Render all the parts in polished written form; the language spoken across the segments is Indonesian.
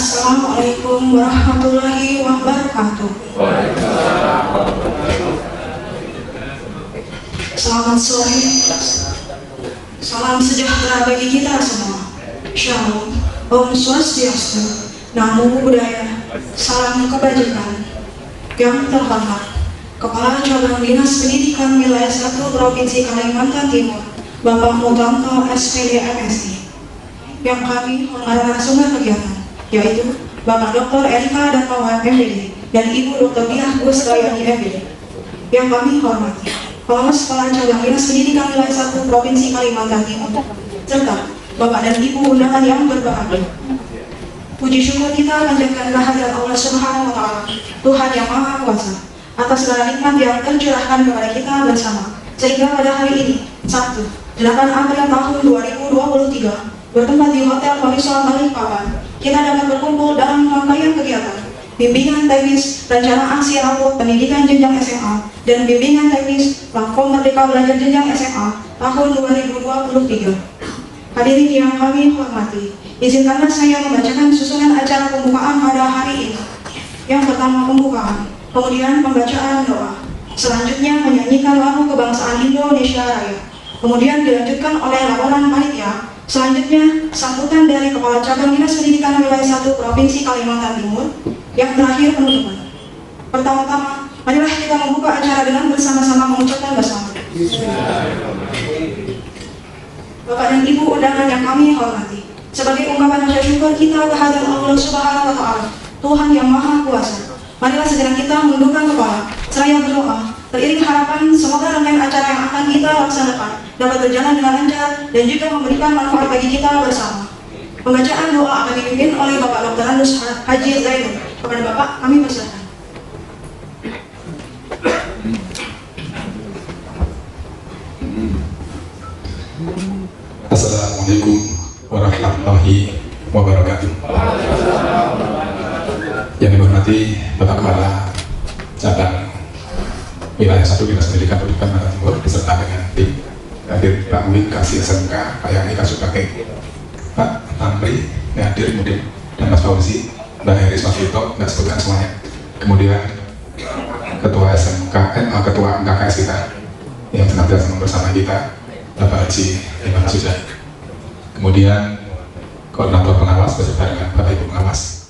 Assalamualaikum warahmatullahi wabarakatuh. Selamat sore. Salam sejahtera bagi kita semua. Shalom. Om Swastiastu. Namo Buddhaya. Salam kebajikan. Yang terhormat Kepala Cabang Dinas Pendidikan Wilayah 1 Provinsi Kalimantan Timur, Bapak Mutanto SPD MSI. Yang kami hormati narasumber kegiatan, yaitu Bapak Dr. Erika Darmawan MDD dan Ibu Dr. Diah Gusdayani MDD. Yang kami hormati Pengawas Kepala Cabang Dinas Pendidikan Wilayah 1 Provinsi Kalimantan Timur, serta Bapak dan Ibu undangan yang berbahagia. Puji syukur kita panjatkan kehadirat Allah Subhanahu wa Ta'ala, Tuhan yang Maha Kuasa, atas segala nikmat yang tercurahkan kepada kita bersama, sehingga pada hari ini, Sabtu, 8 April tahun 2023, bertempat di Hotel Horizon Balikpapan, kita dapat berkumpul dalam rangkaian kegiatan bimbingan teknis rencana aksi rapor pendidikan jenjang SMA dan bimbingan teknis platform Merdeka Belajar jenjang SMA tahun 2023. Hadirin yang kami hormati, izinkanlah saya membacakan susunan acara pembukaan pada hari ini. Yang pertama pembukaan, kemudian pembacaan doa, selanjutnya menyanyikan lagu kebangsaan Indonesia Raya, kemudian dilanjutkan oleh laporan panitia, selanjutnya sambutan dari Kepala Cabang Dinas Pendidikan Wilayah 1 Provinsi Kalimantan Timur, yang terakhir penutupan. Pertama-tama, marilah kita membuka acara dengan bersama-sama mengucapkan basmalah. Bapak dan Ibu undangan yang kami hormati, sebagai ungkapan rasa syukur kita kehadirat Allah Subhanahu wa Ta'ala, Tuhan yang Maha Kuasa, marilah segera kita menundukkan kepala seraya berdoa, teriring harapan semoga rangkaian acara yang akan kita laksanakan dapat berjalan dengan lancar dan juga memberikan manfaat bagi kita bersama. Pembacaan doa akan dipimpin oleh Bapak Dr. Andus Haji Zainul. Kepada Bapak kami persilakan. Assalamualaikum warahmatullahi wabarakatuh. Yang dihormati Bapak Kepala Cabang Wilayah 1 Dinas Pendidikan Kalimantan Timur beserta dengan tim hadir Pak Win Kasih SMK, Pak Yani Kasubake, Pak Amri yang hadir, kemudian dan Mas Fauzi, Mbak Heris Mas Vito, nggak sebutkan semuanya. Kemudian Ketua SMK, Ketua MKKS kita yang senantiasa bersama kita, Bapak Haji Imam Sujai. Kemudian koordinator pengawas beserta dengan Bapak Ibu pengawas.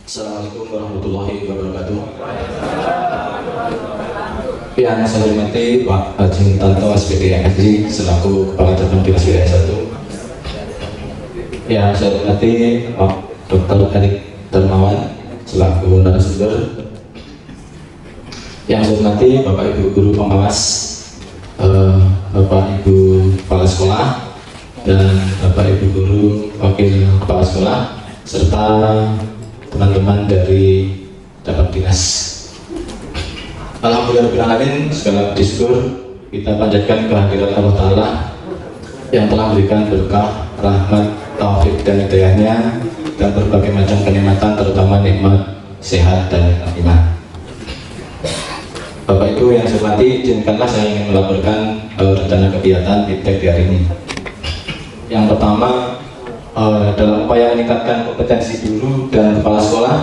Assalamualaikum warahmatullahi wabarakatuh. Yang saya hormati Pak Haji Tanto SPD MSI selaku Kepala Cabang Dinas Wilayah 1. Yang saya hormati Pak Dr. Erik Darmawan selaku narasumber. Yang saya hormati Bapak Ibu Guru Pengawas, Bapak Ibu Kepala Sekolah, dan Bapak Ibu Guru Wakil Kepala Sekolah, serta teman-teman dari cabang dinas. Alhamdulillahirrahmanirrahim, segala puji syukur kita panjatkan kehadirat Allah Ta'ala yang telah memberikan berkah, rahmat, taufik dan hidayahnya dan berbagai macam kenikmatan, terutama nikmat sehat dan iman. Bapak Ibu yang saya hormati, izinkanlah saya ingin melaporkan rencana kegiatan BIMTEK di hari ini. Yang pertama, dalam upaya meningkatkan kompetensi guru dan kepala sekolah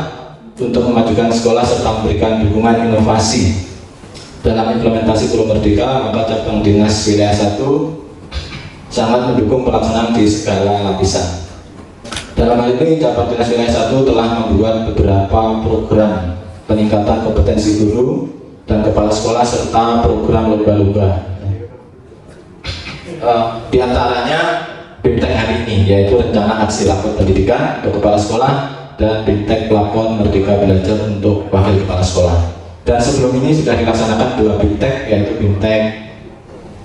untuk memajukan sekolah serta memberikan dukungan inovasi dalam implementasi Guru Merdeka, maka cabang dinas wilayah 1 sangat mendukung pelaksanaan di segala lapisan. Dalam hal ini, cabang dinas wilayah 1 telah membuat beberapa program peningkatan kompetensi guru dan kepala sekolah serta program lomba-lomba. Di antaranya BIMTEK hari ini, yaitu rencana aksi lapor pendidikan untuk kepala sekolah dan BIMTEK lapor Merdeka Belajar untuk wakil kepala sekolah. Dan sebelum ini sudah dilaksanakan 2 BIMTEK, yaitu BIMTEK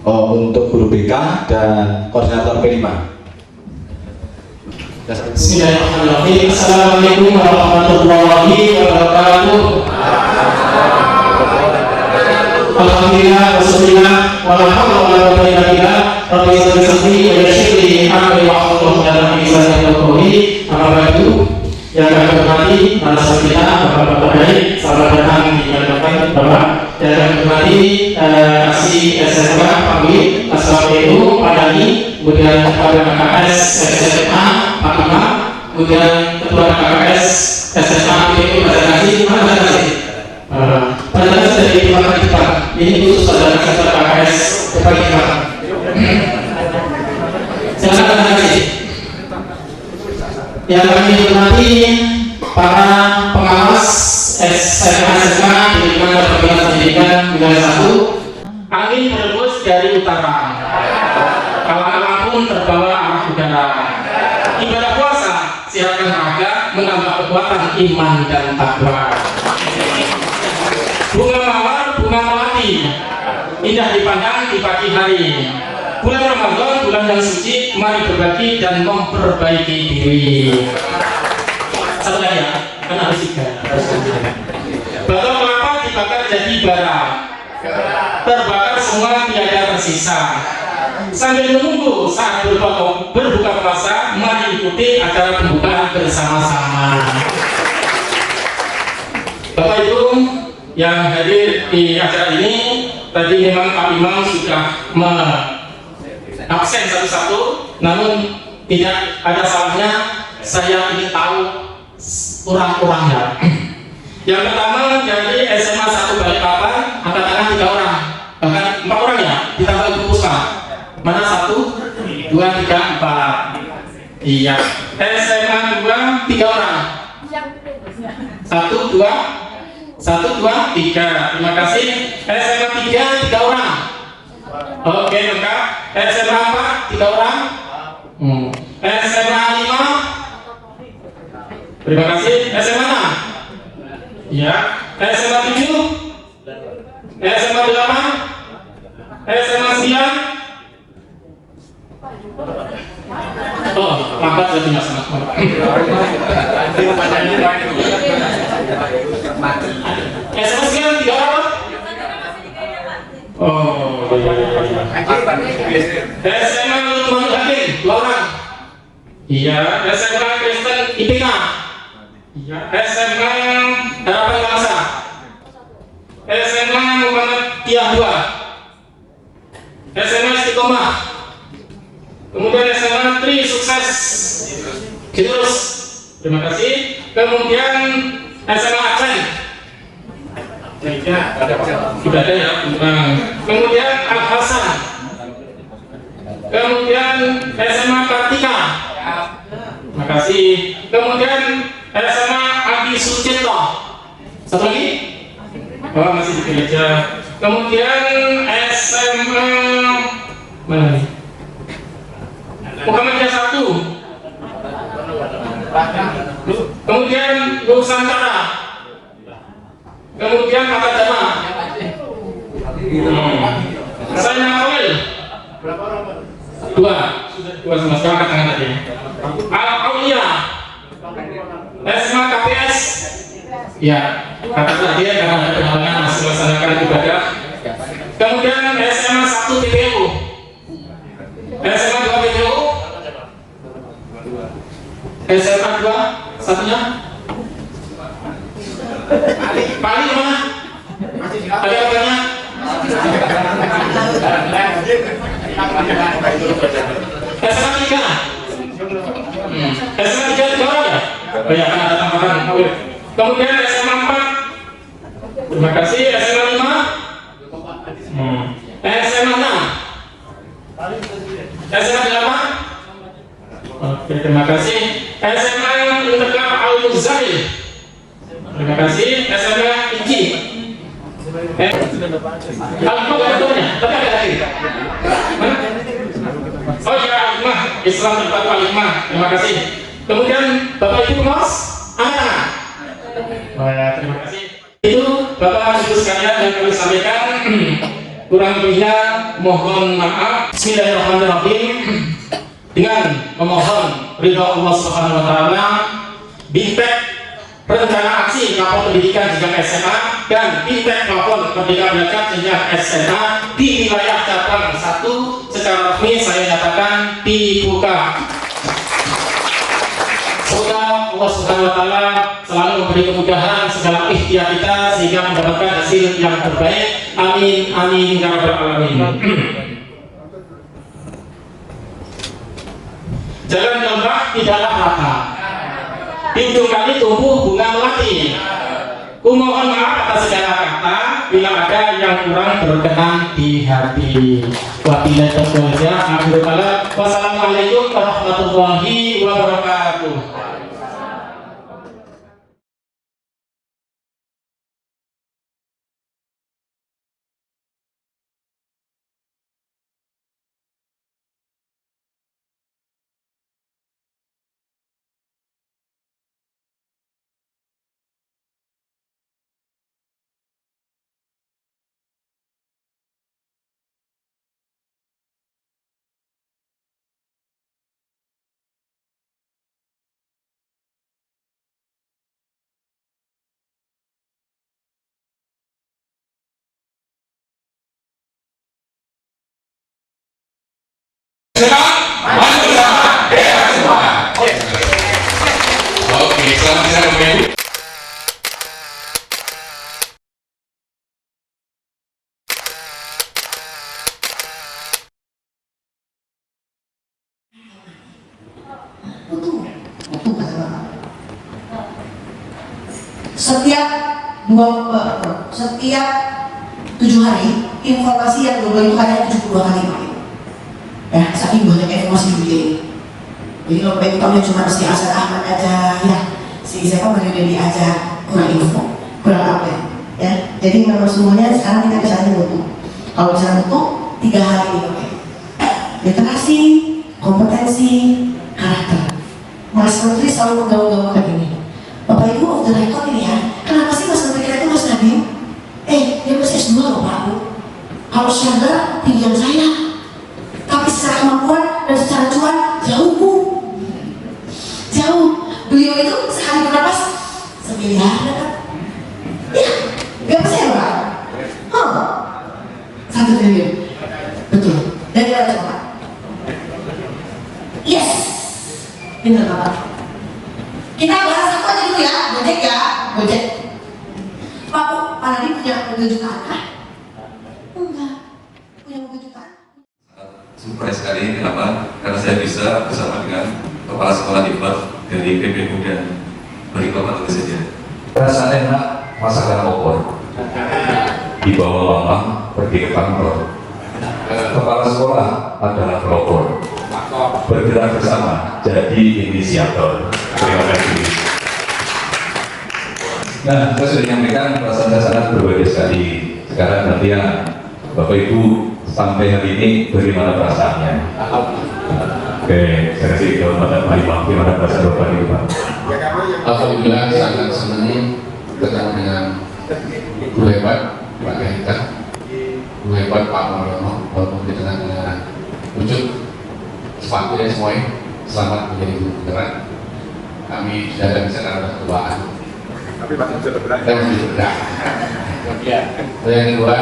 untuk guru BK dan koordinator P5. Bismillahirrahmanirrahim. Assalamualaikum warahmatullahi wabarakatuh. Alhamdulillah, wassalillah, walhamdulillah, walhamdulillah, Rabbi salli wa yassirli amri wa hlul 'uqdatam min lisani yafqahu qawli. Amma ba'du. Yang kami hormati narasumber kita, Bapak-bapak baik, selamat datang di hadapan Bapak. Yang kami hormati aksi SMK Pamwi, Assalamualaikum Pak Dani, kemudian kepada KKS SMA Pak Imam, kemudian ketua KKS SMA PPU Basarnasi, mana Basarnasi? Padahal dari Departemen Jepang, ini khusus pada sektor KKS Depan Jepang. Silakan terima kasih. Yang kami hormati para pengawas SMK di lingkungan Kementerian Pendidikan wilayah 1. Angin berembus dari utara, kawan-kawan pun terbawa arah udara. Ibadah puasa, siapkan raga, menambah kekuatan iman dan takwa. Bunga mawar, bunga melati, indah dipandang di pagi hari. Bulan Ramadan, bulan yang suci, mari berbagi dan memperbaiki diri. Satu lagi ya, kan harus 3. Batok kelapa dibakar jadi bara, terbakar semua tiada tersisa. Sambil menunggu saat berbuka puasa, mari ikuti acara pembukaan bersama-sama. Bapak Ibu yang hadir di acara ini, tadi memang Pak Imam sudah absen satu-satu, namun tidak ada salahnya saya ingin tahu kurang-kurangnya. Yang pertama dari SMA 1 Balikpapan, angkat tangan 3 orang, bahkan 4 orang ya, ditambah Ibu Puspa. Mana 1, 2, 3, 4. Iya. SMA 2 3 orang. 1, 2, 3. Terima kasih. SMA 3 orang. Oke, lengkap. SMA 4 3 orang. SMA 5. Terima kasih. SMA 6. Ya. SMA 7. SMA 8. SMA 9. Oh, lambat saya punya sama. SMA 9 3 orang. Oh, SMA Lukman Hakim 2 orang. Iya, SMA Kristen IPK. Iya, SMA Harapan Bangsa. SMA Muhammad Tiah 2. SMA Istiqomah. Kemudian SMA Tri Sukses Terus. Terima kasih. Kemudian SMA Aceh. Ibadah ya. Kemudian Al Hasan. Kemudian SMA Kartika. Terima kasih. Kemudian SMA Adi Sucipto. Satu lagi? Oh, masih di gereja. Kemudian SMA mana nih? Muhammadiyah 1. Kemudian Nusantara. Kemudian Kata Jama. Saya Khalil. Dua sama sekarang angkat tangan tadi. Al-Aulia. SMA KPS. Ya, kata tadi karena ada penghalangan masih melaksanakan ibadah. Kemudian SMA 1 TPU. SMA 2 TPU. SMA 2 satunya. Paling mana? Ada katanya? SMA 3. SMA 3 tiga orang ya? Oh ya, kan ada tambahan. Kemudian SMA 4. Terima kasih. SMA 5. SMA 6. SMA 8. Oke, terima kasih. SMA Integral Al-Muzahil. Terima kasih. SMA Iji. Al-Hikmah gak ada tuanya, tapi ada lagi. Oh ya, Al-Hikmah, Islam Terpadu Al-Hikmah. Terima kasih. Kemudian Bapak Ibu Mas Anak. Oh ya, terima kasih. Itu Bapak Ibu sekalian yang kami sampaikan. Kurang lebihnya mohon maaf. Bismillahirrahmanirrahim. Dengan memohon ridha Allah Subhanahu wa taala, BIMTEK rencana aksi Lapor Pendidikan Jenjang SMA dan BIMTEK Lapor Pendidikan Belajar Jenjang SMA di wilayah cabang 1 secara resmi saya nyatakan dibuka. Semoga Allah Subhanahu wa taala selalu memberi kemudahan segala ikhtiar kita sehingga mendapatkan hasil yang terbaik. Amin amin ya rabbal alamin. Jalan lembah tidaklah rata. Di ujung kali tumbuh bunga melati. Kumohon maaf atas segala kata bila ada yang kurang berkenan di hati. Wabillahi taufiq wal hidayah. Wassalamualaikum warahmatullahi wabarakatuh. Oke, selamat siang Bapak Ibu. Setiap 7 hari informasi yang global itu hanya 72 kali ya, saking banyak informasi dunia ini. Jadi kalau pengen tahu cuma si Hasan Ahmad aja ya, si siapa Mario Dendi aja kurang info, kurang update ya. Jadi memang semuanya sekarang kita bisa butuh. Kalau bisa butuh 3 hari ini oke. Literasi, kompetensi, karakter. Mas Menteri selalu menggaung-gaungkan ini. Bapak Ibu of the record ini ya, kenapa sih Mas Menteri kita itu Mas Nabil? Dia masih S2 loh Pak Bu. Kalau secara tinggian saya, tapi secara kemampuan dan secara cuan jauh Bu. Jauh. Beliau itu sehari bernapas 1 miliar kan? Ya, berapa saya Pak? 1 triliun. Betul. Dari mana Pak? Yes. Benar Bapak. Kita bahas satu aja dulu ya, Gojek ya, Gojek. Pak Bu, Pak Nadi punya mobil jutaan kah? Enggak, punya mobil jutaan. Surprise sekali, kenapa? Karena saya bisa bersama dengan kepala sekolah IPAT dari PPU dan beri Bapak tentu saja. Rasa enak masakan opor, dibawa mama pergi ke kantor. Kepala sekolah adalah pelopor, bergerak bersama jadi inisiator. Terima kasih. Nah, saya sudah menyampaikan perasaan saya sangat berbeda sekali. Sekarang nantinya Bapak Ibu sampai hari ini bagaimana perasaannya? Oke, saya kasih kehormatan Pak Imam. Gimana perasaan Bapak Ibu, Pak? Alhamdulillah sangat senang ketemu dengan guru hebat Pak Gahita, guru hebat Pak Mariono, walaupun di tengah-tengah wujud sepatunya semuanya selamat menjadi guru beneran. Kami tidak bisa karena ketuaan. Tapi masih bisa bergerak. Kita masih bergerak. Yang kedua,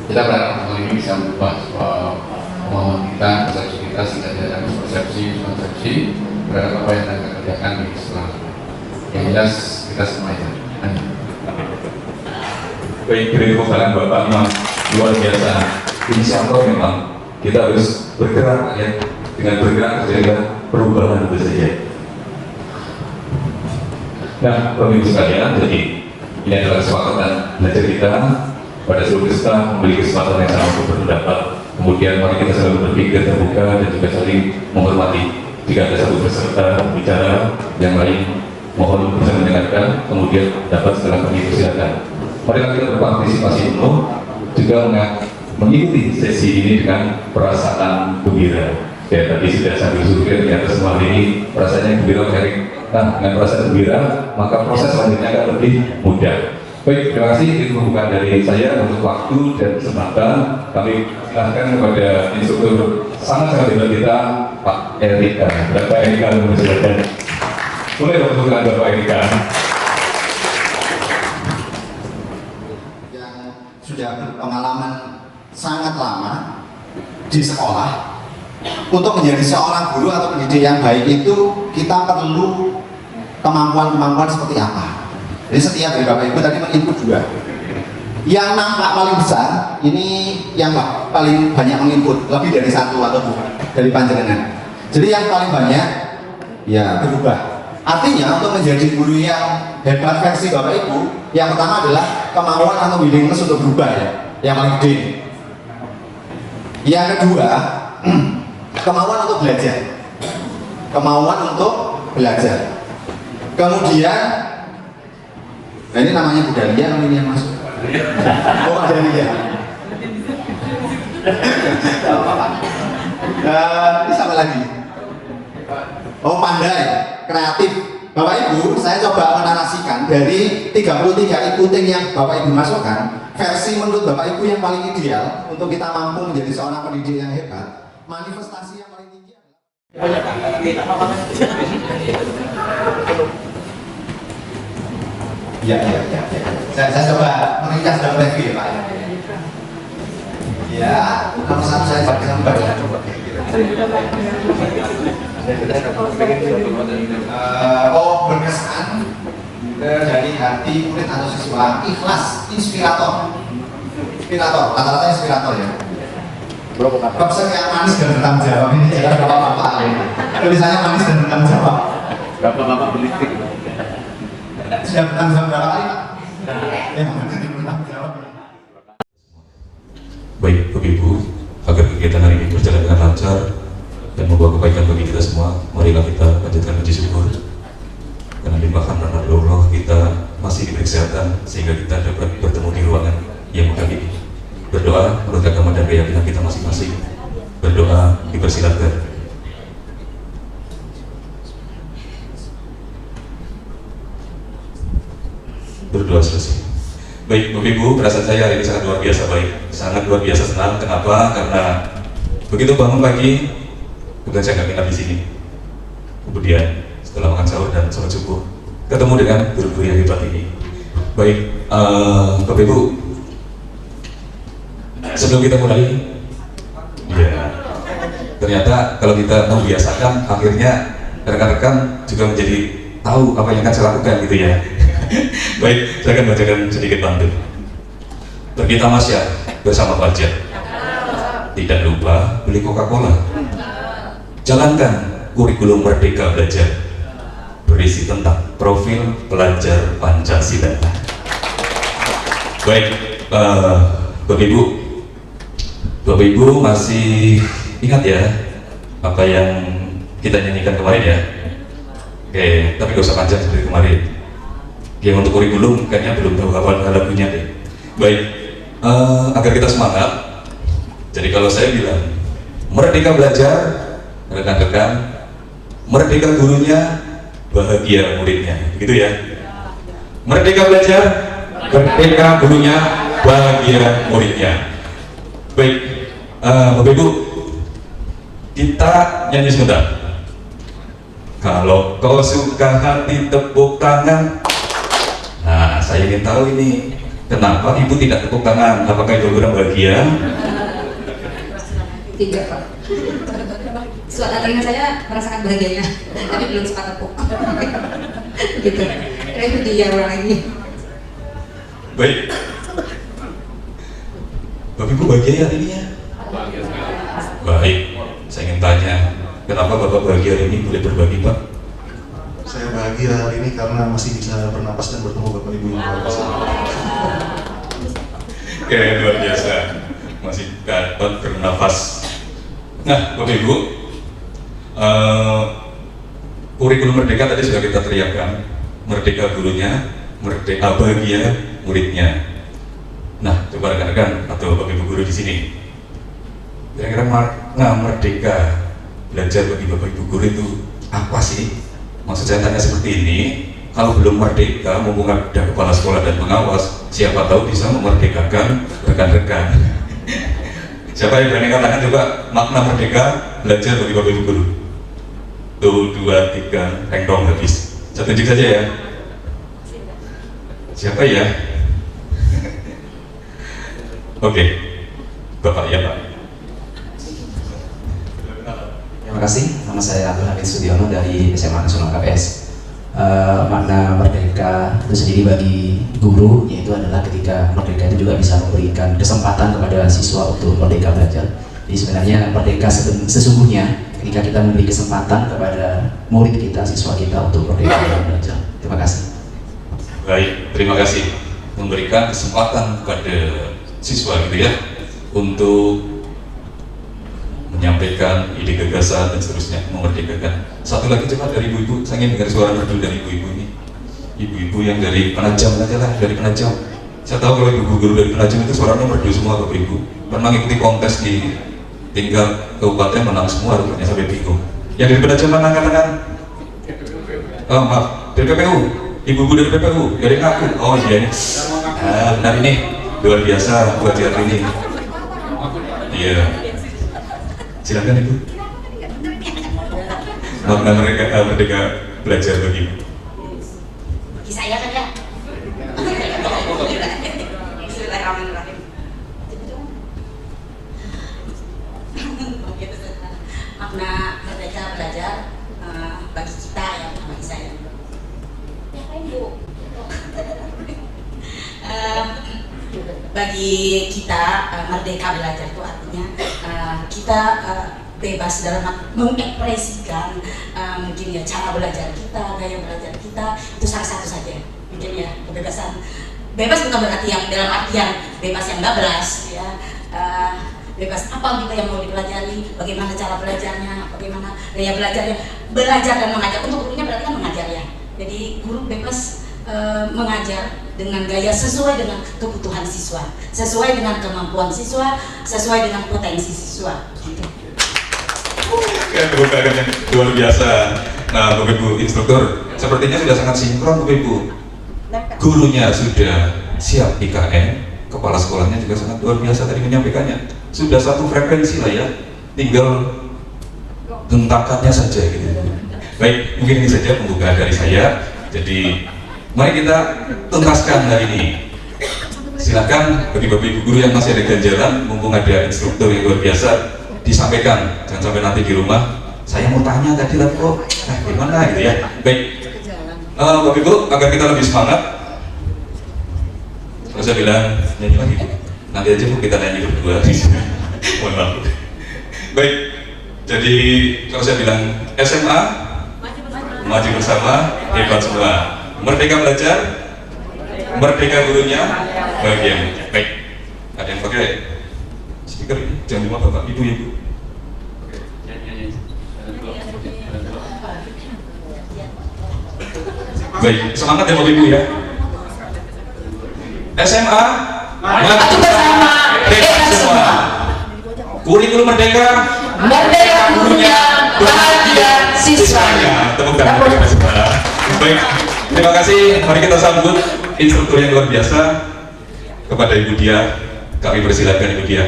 kita berharap hal ini bisa merubah pemahaman kita, persepsi kita sehingga tidak ada persepsi, berharap apa yang akan kerjakan di setelah. Yang jelas kita semuanya. Baik, dari pembahasan Bapak Imam luar biasa. Insyaallah memang kita harus bergerak ya, dengan bergerak terjadi perubahan itu saja. Nah, Bapak Ibu sekalian, jadi ini adalah kesempatan belajar kita pada seluruh peserta memiliki kesempatan yang sama untuk berpendapat. Kemudian mari kita selalu berpikir terbuka dan juga saling menghormati. Jika ada satu peserta bicara, yang lain mohon bisa mendengarkan, kemudian dapat setelah kami persilakan. Mari kita berpartisipasi penuh, juga mengikuti sesi ini dengan perasaan gembira. Ya, tadi sudah sambil survei ternyata semua ini perasaannya gembira menarik. Nah, dengan perasaan gembira, maka proses selanjutnya akan lebih mudah. Baik, terima kasih. Itu pembukaan dari saya untuk waktu dan kesempatan. Kami serahkan kepada instruktur sangat-sangat hebat kita, Pak Erika. Bapak Erika, silakan. Boleh pembukaan Bapak Erika. Yang sudah berpengalaman sangat lama di sekolah, untuk menjadi seorang guru atau pendidik yang baik itu kita perlu kemampuan-kemampuan seperti apa. Jadi setiap dari Bapak Ibu tadi menginput juga. Yang nampak paling besar ini yang paling banyak menginput, lebih dari satu atau dua dari panjenengan. Jadi yang paling banyak ya berubah. Artinya untuk menjadi guru yang hebat versi Bapak Ibu, yang pertama adalah kemauan atau willingness untuk berubah ya, yang paling gede. Yang kedua, kemauan untuk belajar. Kemauan untuk belajar. Kemudian, nah ini namanya budaya, ini yang masuk. Oh, budaya. Ini sama lagi. Oh, pandai, kreatif. Bapak Ibu, saya coba menarasikan dari 33 inputing yang Bapak Ibu masukkan, versi menurut Bapak Ibu yang paling ideal untuk kita mampu menjadi seorang pendidik yang hebat. Manifestasi yang paling tinggi adalah ya. Saya coba meringkas dalam review ya Pak. Ya, nomor satu saya pakai sampai berkesan dari hati murid atau siswa, ikhlas, inspirator, rata-rata inspirator ya. Profesor yang manis dan bertanggung jawab ini jangan bapak-bapak tulisannya manis dan bertanggung jawab. Bapak-bapak politik sudah bertanggung jawab berapa kali Pak? Bertanggung jawab. Baik, Bapak Ibu, agar kegiatan hari ini berjalan dengan lancar dan membawa kebaikan bagi kita semua, marilah kita panjatkan puji syukur. Karena limpahan rahmat Allah kita masih diberi kesehatan sehingga kita dapat bertemu di ruangan yang megah ini. Berdoa menurut agama dan keyakinan kita masing-masing. Berdoa dipersilakan. Berdoa selesai. Baik, Bapak Ibu, perasaan saya hari ini sangat luar biasa baik, sangat luar biasa senang. Kenapa? Karena begitu bangun pagi, bukan saya nggak nginap di sini. Kemudian setelah makan sahur dan sholat subuh, ketemu dengan guru-guru yang hebat ini. Baik, Bapak Ibu, sebelum kita mulai, ya, ternyata kalau kita membiasakan, akhirnya rekan-rekan juga menjadi tahu apa yang akan saya lakukan gitu ya. Baik, saya akan bacakan sedikit pantun. Pergi tamasya bersama Fajar. Tidak lupa beli Coca-Cola. Jalankan kurikulum Merdeka Belajar, berisi tentang profil pelajar Pancasila. Baik, Bapak Ibu masih ingat ya apa yang kita nyanyikan kemarin ya? Oke, tapi gak usah panjang seperti kemarin. Yang untuk kurikulum kayaknya belum tahu apa lagunya deh. Baik, agar kita semangat. Jadi kalau saya bilang merdeka belajar, rekan-rekan, merdeka gurunya, bahagia muridnya, gitu ya. Merdeka belajar, merdeka gurunya, bahagia muridnya. Baik, Bapak Ibu, kita nyanyi sebentar. Kalau kau suka hati tepuk tangan. Nah, saya ingin tahu ini, kenapa Ibu tidak tepuk tangan? Apakah Ibu kurang bahagia? Tidak, Pak. Suara telinga saya merasakan bahagianya, tapi belum sempat tepuk. Gitu. Kira itu dia orang ini. Baik. Bapak Ibu bahagia hari ini ya? Baik. Saya ingin tanya, kenapa Bapak bahagia hari ini? Boleh berbagi, Pak? Saya bahagia hari ini karena masih bisa bernapas dan bertemu Bapak Ibu yang luar biasa. Oke, luar biasa. Masih dapat bernafas. Nah, Bapak Ibu, kurikulum merdeka tadi sudah kita teriakkan. Merdeka gurunya, merdeka bahagia muridnya. Nah, coba rekan-rekan atau Bapak Ibu guru di sini, kira-kira makna merdeka belajar bagi Bapak Ibu guru itu apa sih? Maksud saya tanya seperti ini, kalau belum merdeka, mumpung ada kepala sekolah dan pengawas, siapa tahu bisa memerdekakan rekan-rekan. Siapa yang berani katakan coba makna merdeka belajar bagi Bapak Ibu guru? Tuh, 2, 3, tengdong habis. Saya tunjuk saja ya. Siapa ya? Oke, Bapak ya Pak. Terima kasih, nama saya Abdul Hamid Sudiono dari SMA Nasional KPS. Makna merdeka itu sendiri bagi guru yaitu adalah ketika merdeka itu juga bisa memberikan kesempatan kepada siswa untuk merdeka belajar. Jadi sebenarnya merdeka sesungguhnya ketika kita memberi kesempatan kepada murid kita, siswa kita untuk merdeka belajar. Terima kasih. Baik, terima kasih. Memberikan kesempatan kepada siswa gitu ya untuk menyampaikan ide gagasan dan seterusnya, memerdekakan. Satu lagi cepat dari ibu-ibu, saya ingin dengar suara merdu dari ibu-ibu ini. Ibu-ibu yang dari Penajam aja lah, dari Penajam. Saya tahu kalau ibu guru dari Penajam itu suaranya merdu semua Bapak Ibu. Pernah mengikuti kontes di tingkat kabupaten, menang semua rupanya sampai bingung. Yang dari Penajam mana katakan? Oh maaf, dari PPU. Ibu-ibu dari PPU, dari ngaku. Oh iya ini. Benar ini luar biasa buat hari ini. Iya. Silakan Ibu. Makna merdeka belajar bagi Ibu. Bagi saya kan ya. Bismillahirrahmanirrahim. Makna merdeka belajar bagi kita ya, bagi saya. Ibu. Bagi kita merdeka belajar itu artinya kita bebas dalam mengekspresikan mungkin ya cara belajar kita, gaya belajar kita, itu salah satu saja mungkin ya kebebasan. Bebas bukan berarti yang dalam artian bebas yang bablas ya, bebas apa juga yang mau dipelajari, bagaimana cara belajarnya, bagaimana gaya belajarnya, belajar dan mengajar. Untuk gurunya berarti kan mengajar ya, jadi guru bebas mengajar dengan gaya sesuai dengan kebutuhan siswa, sesuai dengan kemampuan siswa, sesuai dengan potensi siswa gitu. Kan bukan yang luar biasa. Nah Bapak Ibu instruktur sepertinya sudah sangat sinkron Bapak Ibu. Gurunya sudah siap IKN, kepala sekolahnya juga sangat luar biasa tadi menyampaikannya. Sudah satu frekuensi lah ya, tinggal hentakannya saja gitu. Baik, mungkin ini saja pembukaan dari saya. Jadi mari kita tuntaskan hari ini. Silakan bagi Bapak Ibu guru yang masih ada ganjalan, mumpung ada instruktur yang luar biasa, disampaikan. Jangan sampai nanti di rumah saya mau tanya tadi lah kok, gimana gitu ya. Baik, Bapak Ibu agar kita lebih semangat, kalau saya bilang nyanyi lagi Bu. Nanti aja Bu kita nyanyi berdua. Mohon maaf. Baik, jadi kalau saya bilang SMA maju bersama, hebat semua. Merdeka belajar, merdeka gurunya, bahagia. Baik, ada yang pakai speaker ini? Jangan lupa Bapak Ibu ya Bu. Baik, semangat ya Bapak Ibu ya. SMA Maju bersama, merdeka semua. Kurikulum merdeka, merdeka gurunya, bahagia siswanya. Tepuk tangan bagi kita semua. Baik, terima kasih. Mari kita sambut instruktur yang luar biasa kepada Ibu Dia. Kami persilakan Ibu Dia.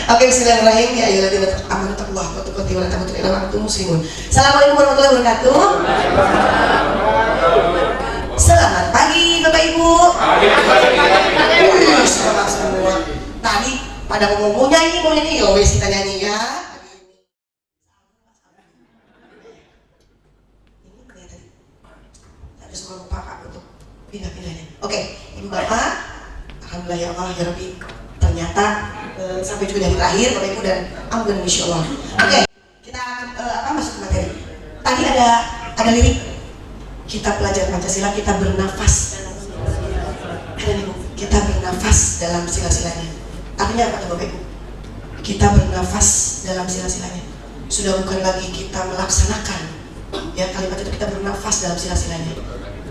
Oke, bismillahirrahmanirrahim. Ya ayyuhalladzina amanu taqullaha haqqa tuqatih wa la tamutunna illa wa antum muslimun. Assalamualaikum warahmatullahi wabarakatuh. Selamat pagi Bapak Ibu. Selamat semua. Tadi pada mau nyanyi, ya wes kita nyanyi ya. Ini kelihatan. Ada suara lupa Kak untuk pindah-pindahnya. Oke, Ibu Bapak, alhamdulillah ya Allah ya Rabbi. Ternyata sampai juga dari terakhir Bapak Ibu dan ampun insyaallah. Oke, kita masuk ke materi. Tadi ada lirik. Kita pelajar Pancasila, kita bernafas. Keren Ibu, kita bernafas dalam sila-silanya. Artinya apa tuh Bapak Ibu? Kita bernafas dalam sila-silanya. Sudah bukan lagi kita melaksanakan. Ya, kalimat itu kita bernafas dalam sila-silanya.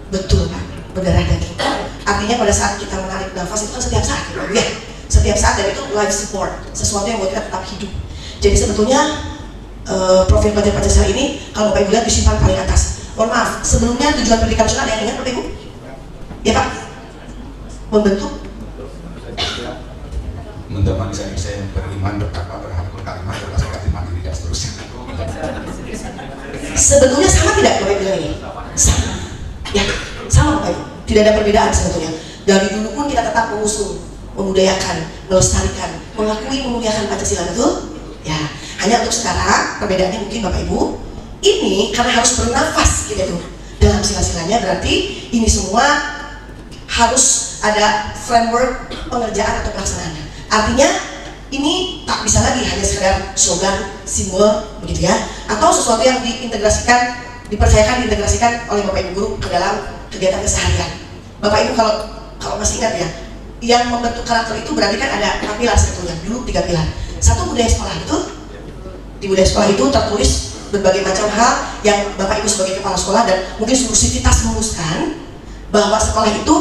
Betul Pak, berdarah daging. Artinya pada saat kita menarik nafas itu kan setiap saat ya. Setiap saat, dan itu life support, sesuatu yang buat kita tetap hidup. Jadi sebetulnya profil pelajar Pancasila ini kalau Bapak Ibu lihat disimpan paling atas. Mohon maaf, sebelumnya tujuan pendidikan nasional ada yang ingat Bapak Ibu? Ya Pak? Membentuk manusia yang beriman, bertakwa, berhakul kalimah, berpasangan mandiri dan seterusnya. sebetulnya sama tidak Bapak Ibu ini? Sama. Ya, sama Bapak Ibu. Tidak ada perbedaan sebetulnya. Dari dulu pun kita tetap mengusung, memudayakan, melestarikan, mengakui, memuliakan Pancasila, betul? Ya, hanya untuk sekarang perbedaannya mungkin Bapak Ibu ini karena harus bernafas gitu tuh dalam sila-silanya, berarti ini semua harus ada framework pengerjaan atau pelaksanaannya. Artinya ini tak bisa lagi hanya sekedar slogan, simbol begitu ya, atau sesuatu yang diintegrasikan, dipercayakan, diintegrasikan oleh Bapak Ibu guru ke dalam kegiatan keseharian. Bapak Ibu kalau masih ingat ya, yang membentuk karakter itu berarti kan ada 4 pilar sebetulnya, dulu 3 pilar. Satu, budaya sekolah, betul? Di budaya sekolah itu tertulis berbagai macam hal yang Bapak Ibu sebagai kepala sekolah dan mungkin seluruh sivitas merumuskan bahwa sekolah itu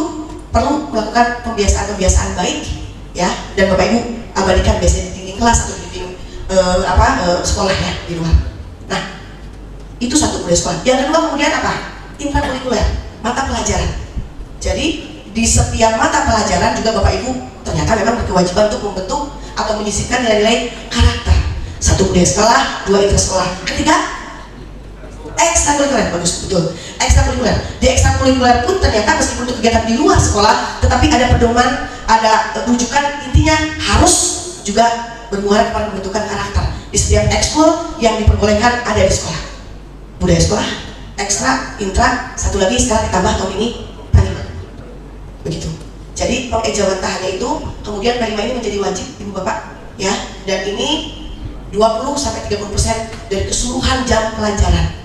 perlu melakukan pembiasaan-pembiasaan baik ya, dan Bapak Ibu abadikan biasanya di dinding kelas atau di dinding sekolah ya, di luar. Nah, itu satu budaya sekolah. Yang kedua kemudian apa? Intrakurikuler, mata pelajaran. Jadi di setiap mata pelajaran juga Bapak Ibu ternyata memang berkewajiban untuk membentuk atau menyisipkan nilai-nilai karakter. Satu budaya sekolah, 2 intra sekolah. Ketiga, ekstrakurikuler, bagus, betul. Ekstrakurikuler. Di ekstrakurikuler pun ternyata meskipun untuk kegiatan di luar sekolah, tetapi ada pedoman, ada rujukan, intinya harus juga bermuara kepada pembentukan karakter. Di setiap ekskul yang diperbolehkan ada di sekolah. Budaya sekolah, ekstra, intra, satu lagi sekarang ditambah tahun ini P5. Begitu. Jadi pengejauhan tahannya itu kemudian P5 ini menjadi wajib Ibu Bapak ya, dan ini 20-30% dari keseluruhan jam pelajaran,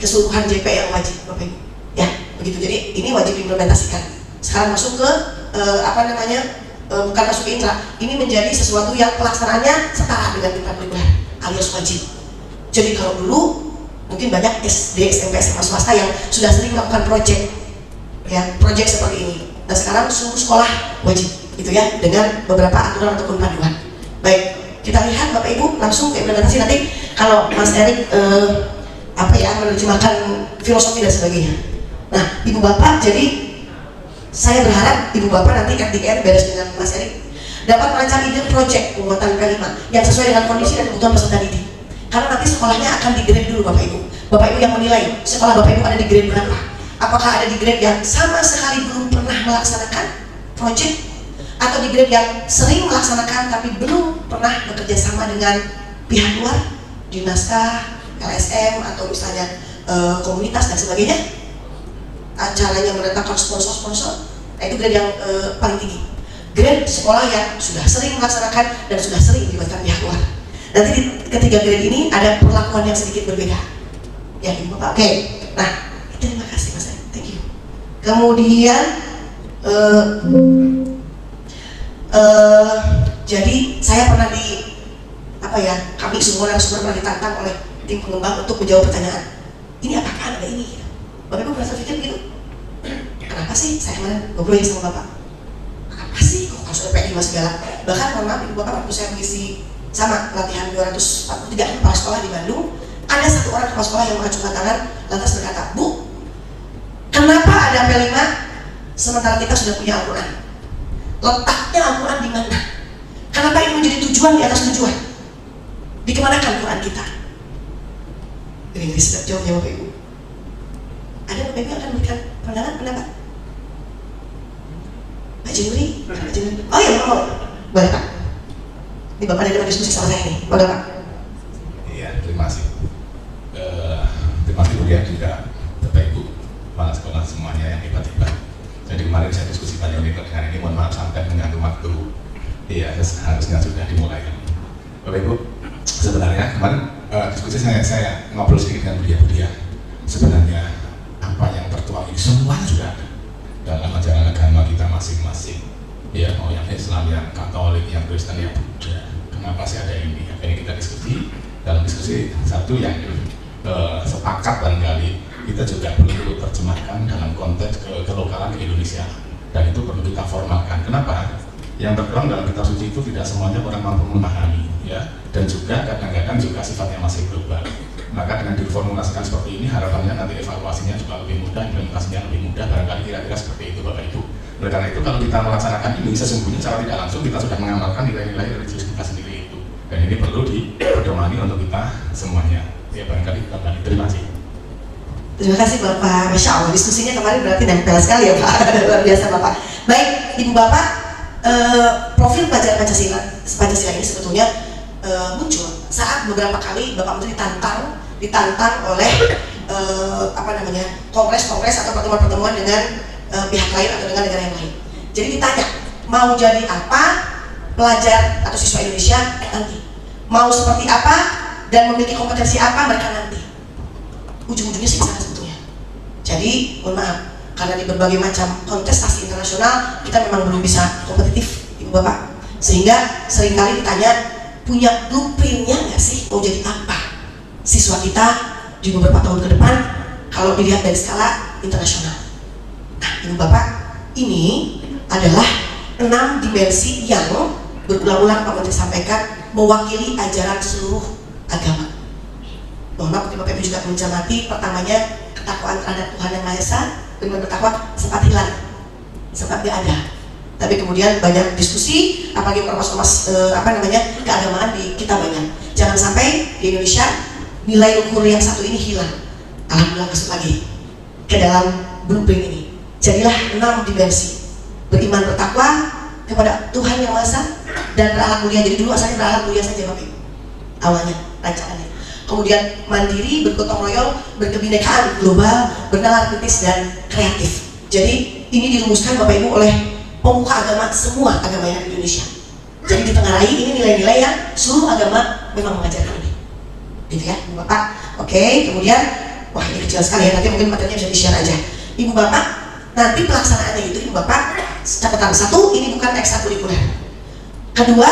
keseluruhan JP yang wajib Bapak Ibu ya, begitu. Jadi ini wajib diimplementasikan. Sekarang masuk ke bukan masuk ke intra, ini menjadi sesuatu yang pelaksanaannya setara dengan intrakurikuler alias wajib. Jadi kalau dulu mungkin banyak SD, SMP, SMA swasta yang sudah sering melakukan project ya, project seperti ini. Nah sekarang seluruh sekolah wajib gitu ya, dengan beberapa aturan ataupun panduan. Baik, kita lihat Bapak Ibu langsung ke implementasi. Nanti kalau Mas Erik menerjemahkan filosofi dan sebagainya. Nah Ibu Bapak, jadi saya berharap Ibu Bapak nanti at the end beres dengan Mas Erik dapat merancang ide project pembuatan P5 yang sesuai dengan kondisi dan kebutuhan peserta didik. Karena nanti sekolahnya akan di grade dulu Bapak Ibu. Bapak Ibu yang menilai sekolah Bapak Ibu ada di grade berapa. Apakah ada di grade yang sama sekali belum pernah melaksanakan project, atau di grade yang sering melaksanakan tapi belum pernah bekerja sama dengan pihak luar, dinaskah, LSM atau misalnya komunitas dan sebagainya, acaranya mendatangkan sponsor-sponsor. Nah itu grade yang paling tinggi. Grade sekolah yang sudah sering melaksanakan dan sudah sering dilibatkan pihak luar. Nanti di ketiga grade ini ada perlakuan yang sedikit berbeda ya Ibu Bapak. Oke, nah terima kasih Mas, thank you. Kemudian jadi saya pernah kami semua narasumber pernah ditantang oleh tim pengembang untuk menjawab pertanyaan. Ini apakah ada ini? Bapak Ibu merasa pikir gitu? Kenapa sih saya kemarin ngobrol sama Bapak? Apa sih kok harus ada P5 segala? Bahkan mohon maaf Ibu Bapak, waktu saya mengisi sama pelatihan 243 kepala sekolah di Bandung, ada satu orang kepala sekolah yang mengacungkan tangan lantas berkata, Bu, kenapa ada P5 sementara kita sudah punya Al-Quran? Letaknya Al-Quran di mana? Kenapa ini menjadi tujuan di atas tujuan? Dikemanakan Quran kita? Ini sedap jawabnya Bapak Ibu. Ada Bapak Ibu yang akan memberikan pandangan, pendapat? Pak Jimuri? Oh iya, mau. Boleh Pak. Ini Bapak ada diskusi sama saya nih. Boleh Pak? Iya, terima kasih. Terima kasih Bu Dia juga Bapak Ibu, kepala sekolah semuanya yang hebat-hebat. Jadi kemarin saya diskusi panjang lebar dengan ini, mohon maaf sampai mengganggu waktu. Iya, harusnya sudah dimulai. Bapak Ibu, sebenarnya kemarin diskusi saya ngobrol sedikit dengan Bu Dia. Sebenarnya apa yang tertuang ini semuanya sudah ada dalam ajaran agama kita masing-masing. Ya, mau yang Islam, yang Katolik, yang Kristen, yang Buddha. Kenapa sih ada ini? Akhirnya kita diskusi. Dalam diskusi satu yang sepakat barangkali kita juga perlu terjemahkan dalam konteks kelokalan ke Indonesia, dan itu perlu kita formalkan. Kenapa? Yang tertuang dalam kitab suci itu tidak semuanya orang mampu memahami, ya, dan juga kadang-kadang juga sifatnya masih global. Maka dengan diformulasikan seperti ini, harapannya nanti evaluasinya juga lebih mudah, implementasinya lebih mudah, barangkali kira-kira seperti itu Bapak Ibu. Oleh karena itu kalau kita melaksanakan ini, sesungguhnya secara tidak langsung kita sudah mengamalkan nilai-nilai religius kita sendiri itu, dan ini perlu dipedomani untuk kita semuanya. Ya barangkali kita balik. Terima kasih. Terima kasih Bapak. Masya Allah, diskusinya kemarin berarti nempel sekali ya Pak. Luar biasa Bapak. Baik, Ibu Bapak, profil pelajaran Pancasila ini sebetulnya muncul saat beberapa kali Bapak Menteri ditantang oleh kongres-kongres atau pertemuan-pertemuan dengan pihak lain atau dengan negara yang lain. Jadi ditanya, mau jadi apa pelajar atau siswa Indonesia nanti? Mau seperti apa dan memiliki kompetensi apa mereka nanti? Ujung-ujungnya sih sana sebetulnya. Jadi, mohon maaf, karena di berbagai macam kontestasi internasional kita memang belum bisa kompetitif, Ibu Bapak. Sehingga seringkali ditanya, punya blueprintnya nggak sih mau jadi apa siswa kita di beberapa tahun ke depan kalau dilihat dari skala internasional. Nah, Ibu Bapak, ini adalah 6 dimensi yang berulang-ulang Pak Menteri sampaikan mewakili ajaran seluruh agama. Mohon maaf, Bapak Ibu juga mencermati pertamanya ketakwaan terhadap Tuhan Yang Maha Esa. Dengan bertakwa sempat hilang, sempat tidak ada. Tapi kemudian banyak diskusi, apalagi ormas-ormas keagamaan di kita banyak. Jangan sampai di Indonesia nilai luhur yang satu ini hilang. Alhamdulillah masuk lagi ke dalam blueprint ini. Jadilah 6 dimensi. Beriman, bertakwa kepada Tuhan Yang Maha Esa dan berakhlak mulia. Jadi dulu asalnya berakhlak mulia saja Bapak Ibu. Awalnya rancangannya. Kemudian mandiri, bergotong royong, berkebinekaan global, bernalar kritis dan kreatif. Jadi ini dirumuskan Bapak Ibu oleh pemuka agama, semua agama yang ada di Indonesia. Jadi ditengarai ini nilai-nilai yang seluruh agama memang mengajarkan ini. Gitu ya, Ibu Bapak. Oke, kemudian, wah ini kecil sekali ya, nanti mungkin materinya bisa di-share aja. Ibu Bapak, nanti pelaksanaannya itu Ibu Bapak, catatan 1, ini bukan ekstrakurikuler. Kedua,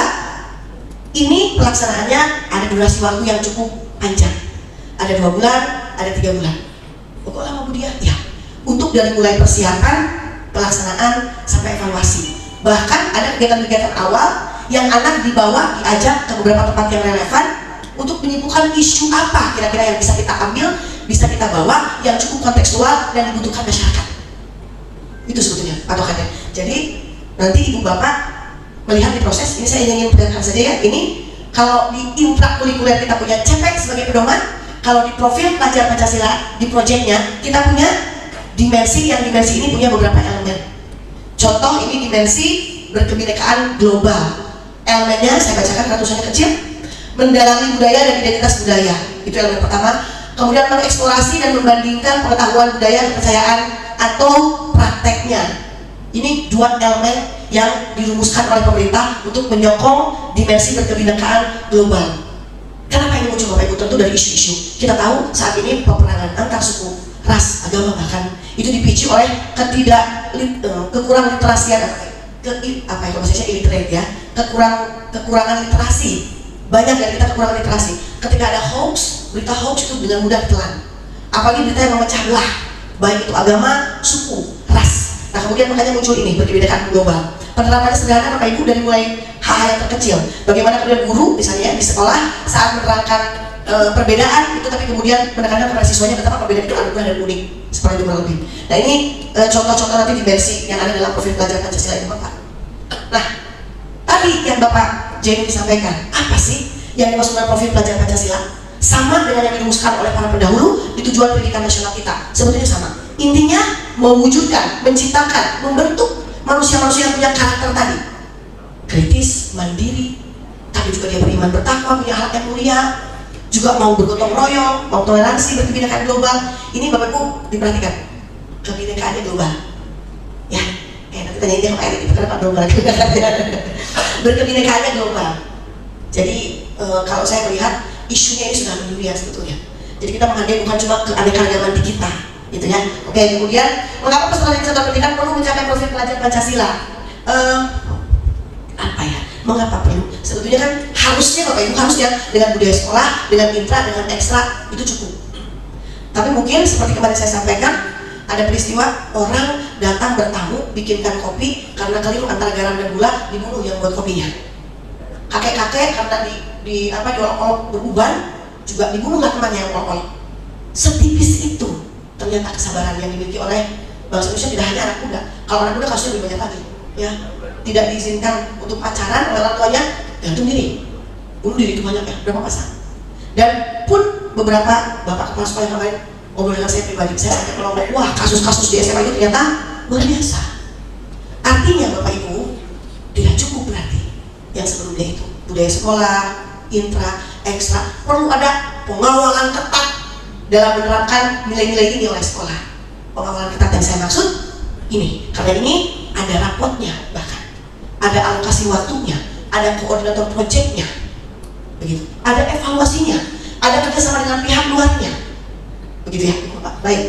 ini pelaksanaannya ada durasi waktu yang cukup panjang. Ada 2 bulan, ada 3 bulan. Kok lama Bu Dia? Ya, untuk dari mulai persiapan, pelaksanaan sampai evaluasi. Bahkan ada kegiatan-kegiatan awal yang anak dibawa, diajak ke beberapa tempat yang relevan untuk menyimpulkan isu apa kira-kira yang bisa kita ambil, bisa kita bawa, yang cukup kontekstual dan dibutuhkan masyarakat. Itu sebetulnya patokannya. Jadi nanti Ibu Bapak melihat di proses ini, saya ingin perlihatkan saja ya. Ini kalau di intrakurikuler kita punya CPEK sebagai pedoman, kalau di profil pelajar Pancasila di proyeknya kita punya dimensi, yang dimensi ini punya beberapa elemen. Contoh ini dimensi berkebinekaan global. Elemennya saya bacakan karena tulisannya kecil. Mendalami budaya dan identitas budaya. Itu elemen pertama. Kemudian mengeksplorasi dan membandingkan pengetahuan budaya, kepercayaan atau prakteknya. Ini 2 elemen yang dirumuskan oleh pemerintah untuk menyokong dimensi berkebinekaan global. Kenapa ini muncul Bapak Ibu? Tentu dari isu-isu. Kita tahu saat ini peperangan antar suku, ras, agama bahkan itu dipicu oleh kekurangan literasi, illiterate ya, kekurangan literasi. Banyak dari kita kekurangan literasi. ketika ada hoax, berita hoax itu dengan mudah ditelan. Apalagi berita yang memecah belah, baik itu agama, suku, ras. Nah kemudian makanya muncul ini berkebinekaan global. Penerapannya sederhana Bapak Ibu, dari mulai hal-hal yang terkecil. Bagaimana kemudian guru misalnya di sekolah saat menerangkan perbedaan itu, tapi kemudian menekankan kepada siswanya betapa perbedaan itu anugerah dan unik, seperti itu kurang lebih. Nah ini contoh-contoh nanti di versi yang ada dalam profil pelajaran Pancasila ini Bapak. Nah tadi yang Bapak Jenny disampaikan, apa sih yang dimaksud dengan profil pelajaran Pancasila? Sama dengan yang dirumuskan oleh para pendahulu di tujuan pendidikan nasional kita, sebetulnya sama. Intinya mewujudkan, menciptakan, membentuk manusia-manusia yang punya karakter tadi, kritis, mandiri, tapi juga dia beriman bertakwa, punya akhlak yang mulia, juga mau bergotong royong, mau toleransi, berkebinekaan global. Ini Bapak Ibu diperhatikan, kebinekaannya global. Ya, nanti tanya dia ke Erik, kenapa global? Berkebinekaannya global. Jadi kalau saya melihat isunya ini sudah mendunia sebetulnya. Jadi kita menghargai bukan cuma keanekaragaman di kita, gitu ya. Oke, kemudian mengapa peserta wisata pendidikan perlu mencapai profil pelajar Pancasila? Apa ya? Mengapa perlu? Sebetulnya kan harusnya Bapak Ibu, harusnya dengan budaya sekolah, dengan intra, dengan ekstra itu cukup. Tapi mungkin seperti kemarin saya sampaikan, ada peristiwa orang datang bertamu, bikinkan kopi, karena keliru antara garam dan gula, dibunuh yang buat kopinya. Kakek-kakek karena diolok-olok beruban, juga dibunuh lah temannya yang olok-olok. Setipis itu ternyata kesabaran yang dimiliki oleh bangsa Indonesia, tidak hanya anak muda. Kalau anak muda kasusnya lebih banyak lagi, ya. Tidak diizinkan untuk pacaran oleh orang tuanya, gantung diri, bunuh diri itu banyak ya, berapa pasang. Dan pun beberapa bapak kepala sekolah yang kemarin ngobrol dengan saya pribadi, saya sampai ngomong, wah kasus-kasus di SMA itu ternyata luar biasa. Artinya Bapak Ibu, tidak cukup berarti yang sebelumnya itu budaya sekolah, intra, ekstra, perlu ada pengawalan ketat dalam menerapkan nilai-nilai ini oleh sekolah. Pengawalan ketat yang saya maksud ini, karena ini ada rapotnya, bahkan ada alokasi waktunya, ada koordinator proyeknya, begitu, ada evaluasinya, ada kerjasama dengan pihak luarnya, begitu ya Bapak. Baik,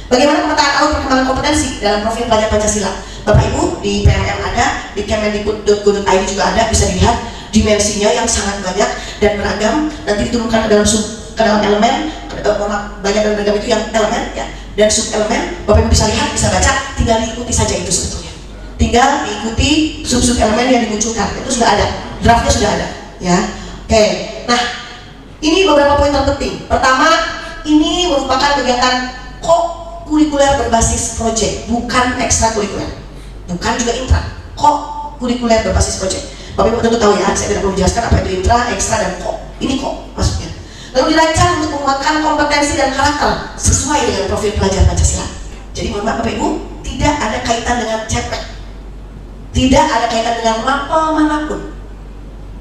bagaimana pemetaan alur perkembangan kompetensi dalam profil pelajar Pancasila? Bapak Ibu di PMM ada, di kemendikbud.go.id juga ada, bisa dilihat dimensinya yang sangat banyak dan beragam. Nanti diturunkan ke dalam elemen, banyak dan beragam itu yang elemen ya, dan sub elemen. Bapak Ibu bisa lihat, bisa baca, tinggal diikuti saja itu sebetulnya. Tinggal diikuti sub-sub elemen yang dimunculkan, itu sudah ada, draftnya sudah ada ya. Oke, nah ini beberapa poin terpenting. Pertama, ini merupakan kegiatan kurikuler berbasis proyek, bukan ekstrakurikuler, bukan juga intra, kurikuler berbasis proyek. Bapak Ibu tentu tahu ya, saya tidak perlu menjelaskan apa itu intra, ekstra, dan ini maksudnya. Lalu dirancang untuk menguatkan kompetensi dan karakter sesuai dengan profil pelajar Pancasila. Jadi mohon maaf Bapak Ibu, tidak ada kaitan dengan cepek, tidak ada kaitan dengan mapel manapun.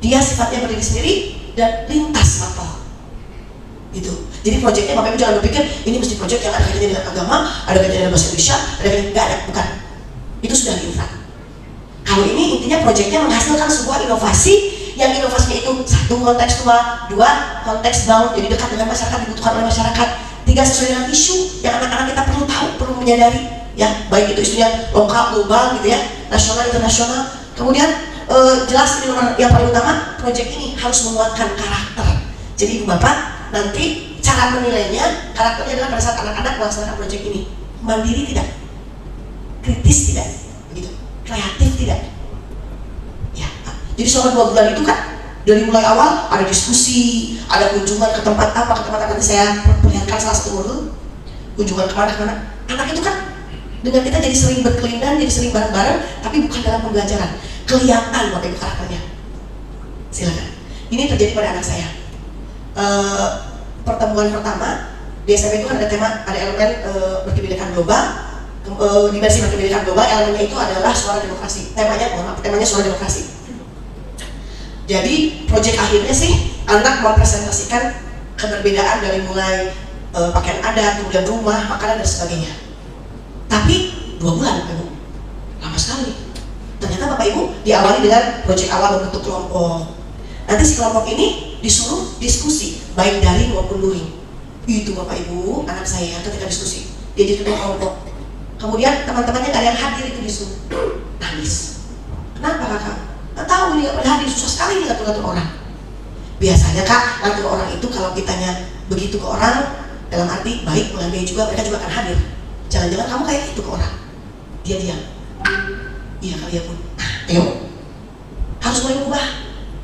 Dia sifatnya berdiri sendiri dan lintas mapel. Gitu. Jadi proyeknya Bapak Ibu jangan berpikir ini mesti proyek yang ada kaitannya dengan agama, ada kaitannya dengan bahasa Indonesia, ada kaitannya, nggak ada, bukan. Itu sudah intra. Kalau ini intinya proyeknya menghasilkan sebuah inovasi, yang inovasinya itu satu kontekstual, dua konteks bound, jadi dekat dengan masyarakat, dibutuhkan oleh masyarakat, tiga sesuai dengan isu yang anak-anak kita perlu tahu, perlu menyadari, ya baik itu isunya lokal, global, gitu ya, nasional, internasional. Kemudian jelas ini yang paling utama, proyek ini harus menguatkan karakter. Jadi Ibu Bapak nanti cara menilainya, karakternya adalah pada saat anak-anak melaksanakan proyek ini mandiri tidak, kritis tidak, begitu, kreatif tidak. Ya, jadi selama 2 bulan itu kan dari mulai awal ada diskusi, ada kunjungan ke tempat apa, ke tempat apa, nanti saya perlihatkan salah satu modul kunjungan kemana-kemana. Anak itu kan dengan kita jadi sering berkelindan, jadi sering bareng-bareng, tapi bukan dalam pembelajaran, kelihatan Bapak Ibu karakternya. Silakan. Ini terjadi pada anak saya. Pertemuan pertama di SMP itu kan ada tema, ada elemen berkebinekaan global. Dimensi berkebinekaan global, elemennya itu adalah suara demokrasi. Temanya suara demokrasi. Jadi proyek akhirnya sih anak mempresentasikan keberbedaan dari mulai pakaian adat, kemudian rumah, makanan dan sebagainya. Tapi 2 bulan Bapak Ibu, lama sekali. Ternyata Bapak Ibu diawali dengan proyek awal membentuk kelompok. Nanti si kelompok ini disuruh diskusi baik daring maupun luring. Itu Bapak Ibu, anak saya ketika diskusi dia jadi ketua kelompok. Kemudian teman-temannya gak ada yang hadir itu disuruh nangis. Kenapa kakak? Nggak tahu ini, nggak pada hadir, susah sekali ini ngatur-ngatur orang. Biasanya Kak, ngatur orang itu kalau kitanya begitu ke orang, dalam arti baik menghargai juga, mereka juga akan hadir. Jangan-jangan kamu kayak itu ke orang, dia diam. Iya kali ya pun. Ayo, harus mulai berubah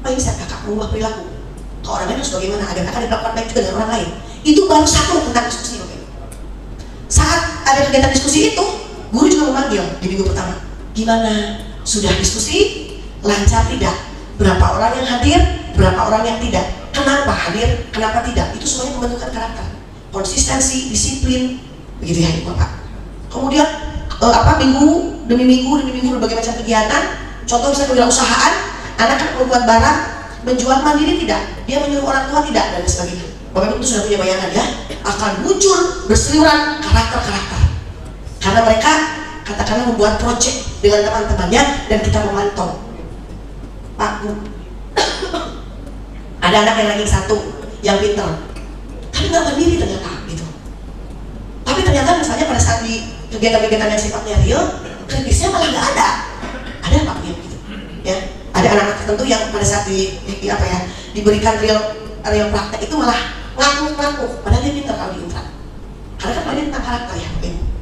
mindset Kakak, berubah perilaku ke orang lain harus bagaimana agar Kakak diperlakukan baik juga dengan orang lain. Itu baru satu tentang diskusi. Saat ada kegiatan diskusi itu, guru juga memanggil di minggu pertama. Gimana? Sudah diskusi? Lancar tidak? Berapa orang yang hadir? Berapa orang yang tidak? Kenapa hadir? Kenapa tidak? Itu semuanya pembentukan karakter, konsistensi, disiplin, begitu ya Ibu Bapak. Kemudian minggu demi minggu berbagai macam kegiatan. Contoh misalnya kewirausahaan, anak kan membuat barang, menjual mandiri tidak? Dia menyuruh orang tua tidak? Dan sebagainya. Bapak Ibu sudah punya bayangan ya, akan muncul berseliweran karakter-karakter. Karena mereka katakanlah membuat proyek dengan teman-temannya dan kita memantau. Pak Bu, ada anak yang ranking 1 yang pintar, tapi nggak mandiri ternyata gitu. Tapi ternyata misalnya pada saat di kegiatan-kegiatan yang sifatnya real, kritisnya malah nggak ada. Ada Pak gitu. Ya, ada anak-anak tertentu yang pada saat diberikan real praktek itu malah ngaku-ngaku, padahal dia pintar kalau di intrak. Karena kan dia tentang karakter ya,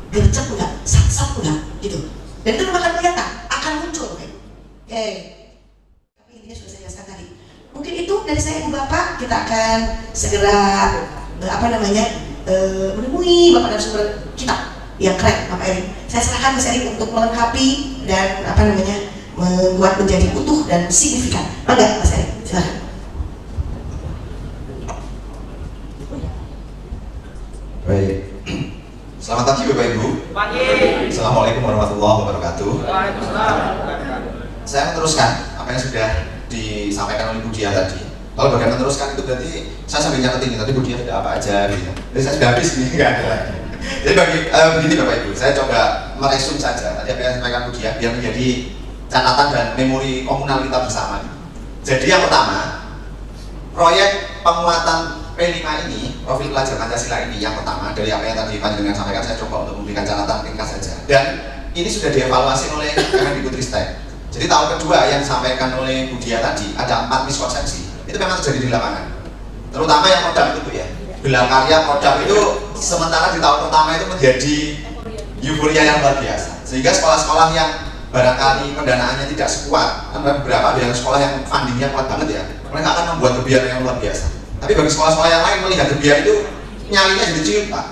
gercep enggak, sat-sat enggak, gitu. Dan itu memang akan kelihatan, akan muncul, Oke. Tapi intinya sudah saya jelaskan tadi. Mungkin itu dari saya Ibu Bapak, kita akan segera menemui Bapak narasumber kita yang keren, Bapak Erik. Saya serahkan Mas Erik untuk melengkapi dan membuat menjadi utuh dan signifikan. Mangga Mas Erik, silakan. Baik, selamat pagi Bapak Ibu. Pagi. Assalamualaikum warahmatullahi wabarakatuh. Saya meneruskan apa yang sudah disampaikan oleh Bu Dia tadi. Kalau bagian meneruskan itu berarti saya sambil nyatetin tadi Bu Dia sudah apa aja gitu. Jadi saya sudah habis nih, nggak ada lagi. Jadi begini Bapak Ibu, saya coba meresum saja tadi apa yang disampaikan Bu Dia biar menjadi catatan dan memori komunal kita bersama. Jadi yang pertama, proyek penguatan P5 ini, profil pelajar Pancasila ini yang pertama dari apa yang tadi Panjenengan sampaikan, saya coba untuk memberikan catatan ringkas saja. Dan ini sudah dievaluasi oleh Kemendikbudristek. Jadi tahun kedua yang disampaikan oleh Bu Dia tadi ada 4 miskonsepsi. Itu memang terjadi di lapangan. Terutama yang produk itu ya. Gelar karya produk itu sementara di tahun pertama itu menjadi euforia yang luar biasa. Sehingga sekolah-sekolah yang barangkali pendanaannya tidak sekuat, kan beberapa ada yang sekolah yang fundingnya kuat banget ya, mereka akan membuat kebijakan yang luar biasa. Tapi bagi sekolah-sekolah yang lain melihat kebijakan itu nyalinya jadi ciut Pak.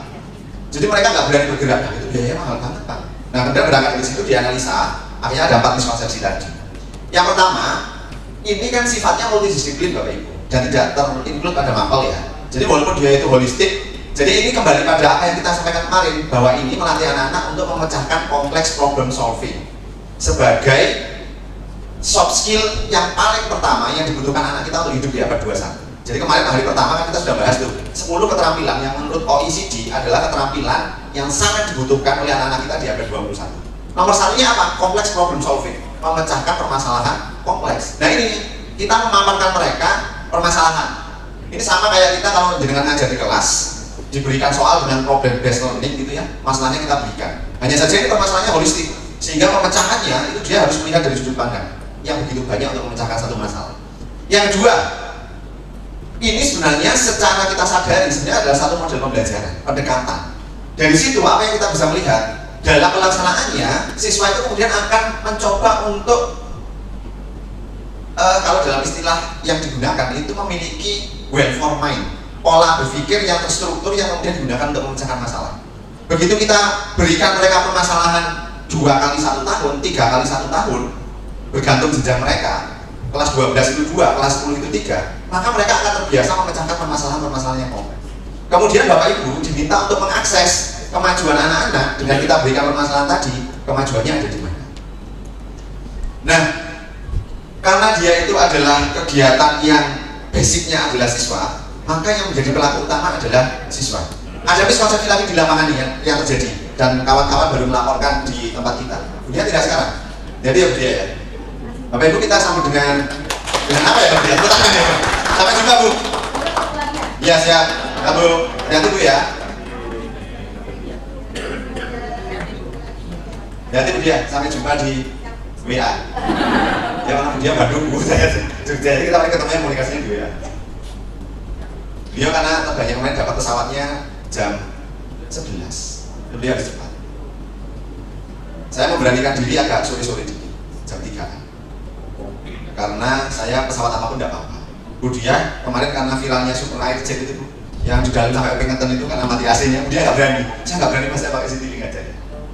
Jadi mereka nggak berani bergerak, nah, itu biayanya mahal banget Pak. Nah kemudian berangkat dari situ dianalisa, akhirnya ada 4 miskonsepsi tadi. Yang pertama, ini kan sifatnya multidisiplin Bapak Ibu dan tidak terinclude pada mapel ya. Jadi walaupun dia itu holistik, jadi ini kembali pada apa yang kita sampaikan kemarin, bahwa ini melatih anak-anak untuk memecahkan kompleks problem solving sebagai soft skill yang paling pertama yang dibutuhkan anak kita untuk hidup di abad 21. Jadi kemarin hari pertama kan kita sudah bahas tuh 10 keterampilan yang menurut OECD adalah keterampilan yang sangat dibutuhkan oleh anak-anak kita di abad 21. Nomor satunya apa? Kompleks problem solving, memecahkan permasalahan kompleks. Nah ini kita memaparkan mereka permasalahan. Ini sama kayak kita kalau dengan ngajar di kelas, diberikan soal dengan problem based learning gitu ya, masalahnya kita berikan. Hanya saja ini permasalahannya holistik, sehingga pemecahannya itu dia harus melihat dari sudut pandang yang begitu banyak untuk memecahkan satu masalah. Yang kedua, ini sebenarnya secara kita sadari sebenarnya adalah satu model pembelajaran, pendekatan. Dari situ apa yang kita bisa melihat dalam pelaksanaannya, siswa itu kemudian akan mencoba untuk kalau dalam istilah yang digunakan itu memiliki well-formed mind, pola berpikir yang terstruktur yang kemudian digunakan untuk memecahkan masalah. Begitu kita berikan mereka permasalahan 2 kali 1 tahun, 3 kali 1 tahun, bergantung jenjang mereka. Kelas 12 itu 2, kelas 10 itu 3, maka mereka akan terbiasa memecahkan permasalahan-permasalahan yang kompleks. Kemudian Bapak Ibu diminta untuk mengakses kemajuan anak-anak dengan kita berikan permasalahan tadi, kemajuannya ada di mana. Nah, karena dia itu adalah kegiatan yang basicnya adalah siswa, maka yang menjadi pelaku utama adalah siswa. Ada miskonsepsi lagi di lapangan yang terjadi, dan kawan-kawan baru melaporkan di tempat kita. Kemudian tidak sekarang, jadi ya dia ya. Bapak Ibu kita sambut dengan apa ya Bapak Ibu? Sampai jumpa Bu. Iya siap, Bu. Hati-hati Bu ya. Hati-hati Bu dia, sampai jumpa di WA. Ya mana dia Bandung Bu, saya Jogja, jadi kita ketemu komunikasinya di WA. Beliau karena terbanyak kemarin dapat pesawatnya jam 11, beliau harus cepat. Saya memberanikan diri agak sore-sore dikit, jam 3 kan. Karena saya pesawat apapun tidak apa-apa. Kemudian kemarin karena viralnya Super Airjet itu, yang di dalam sampai pengetan itu karena mati AC-nya, dia nggak berani. Saya nggak berani, mas, saya pakai CityLink aja.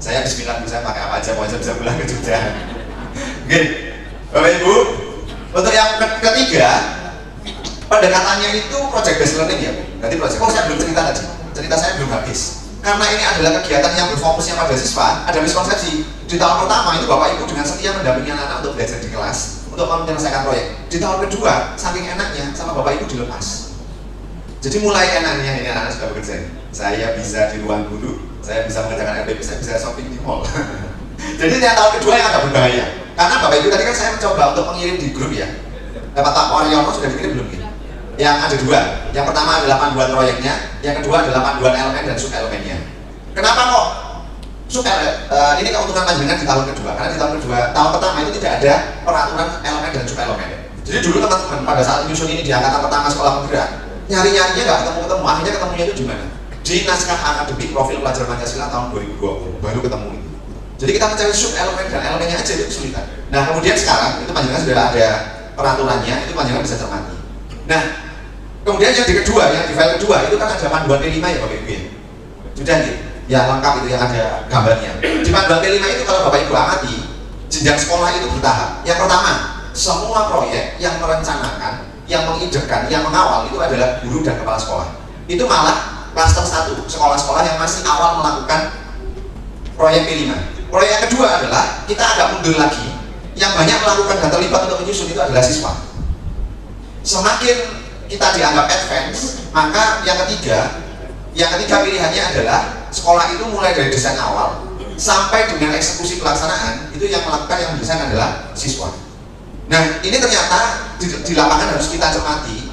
Saya bismillah, saya pakai apa aja, pokoknya bisa pulang ke Jogja. Oke, Bapak Ibu, untuk yang ketiga, pendekatannya itu project based learning ya, Bu. Nanti project. Oh, saya belum cerita tadi. Cerita saya belum habis. Karena ini adalah kegiatan yang berfokusnya pada siswa, ada miskonsepsi. Di tahun pertama itu Bapak Ibu dengan setia mendampingi anak-anak untuk belajar di kelas, untuk menyelesaikan proyek. Di tahun kedua, saking enaknya sama Bapak Ibu dilepas. Jadi mulai enaknya ini anak-anak sudah bekerja. Saya bisa di ruang guru, saya bisa mengerjakan RDP, saya bisa shopping di mall. Jadi yang tahun kedua yang agak berbahaya. Karena Bapak Ibu tadi kan saya mencoba untuk mengirim di grup ya. Dapat Pak Waryono sudah dikirim belum? Yang ada dua. Yang pertama adalah panduan proyeknya, yang kedua adalah panduan elemen dan sub elemennya. Kenapa kok ini keuntungan panjenengan di tahun kedua? Karena di tahun kedua, tahun pertama itu tidak ada peraturan elemen dan sub elemen. Jadi dulu teman-teman pada saat menyusun ini di angkatan pertama sekolah penggerak, nyari-nyarinya nggak ketemu-ketemu. Akhirnya ketemunya itu di mana? Di naskah akademik profil pelajar Pancasila tahun 2020 baru ketemu itu. Jadi kita mencari sub elemen dan elemennya aja itu kesulitan. Nah kemudian sekarang itu panjenengan sudah ada peraturannya, itu panjenengan bisa cermati. Nah kemudian yang di kedua, yang di file kedua itu kan ada panduan P5 ya Bapak Ibu ya. Sudah gitu, ya lengkap itu yang ada gambarnya. Di panduan P5 itu kalau Bapak Ibu amati, jenjang sekolah itu bertahap. Yang pertama, semua proyek yang merencanakan, yang mengidekan, yang mengawal itu adalah guru dan kepala sekolah. Itu malah klaster 1, sekolah-sekolah yang masih awal melakukan proyek P5. Proyek yang kedua adalah kita agak mundur lagi, yang banyak melakukan dan terlibat untuk menyusun itu adalah siswa. Semakin kita dianggap advance, maka yang ketiga pilihannya adalah sekolah itu mulai dari desain awal sampai dengan eksekusi pelaksanaan itu yang melakukan, yang desain adalah siswa. Nah ini ternyata di lapangan harus kita cermati.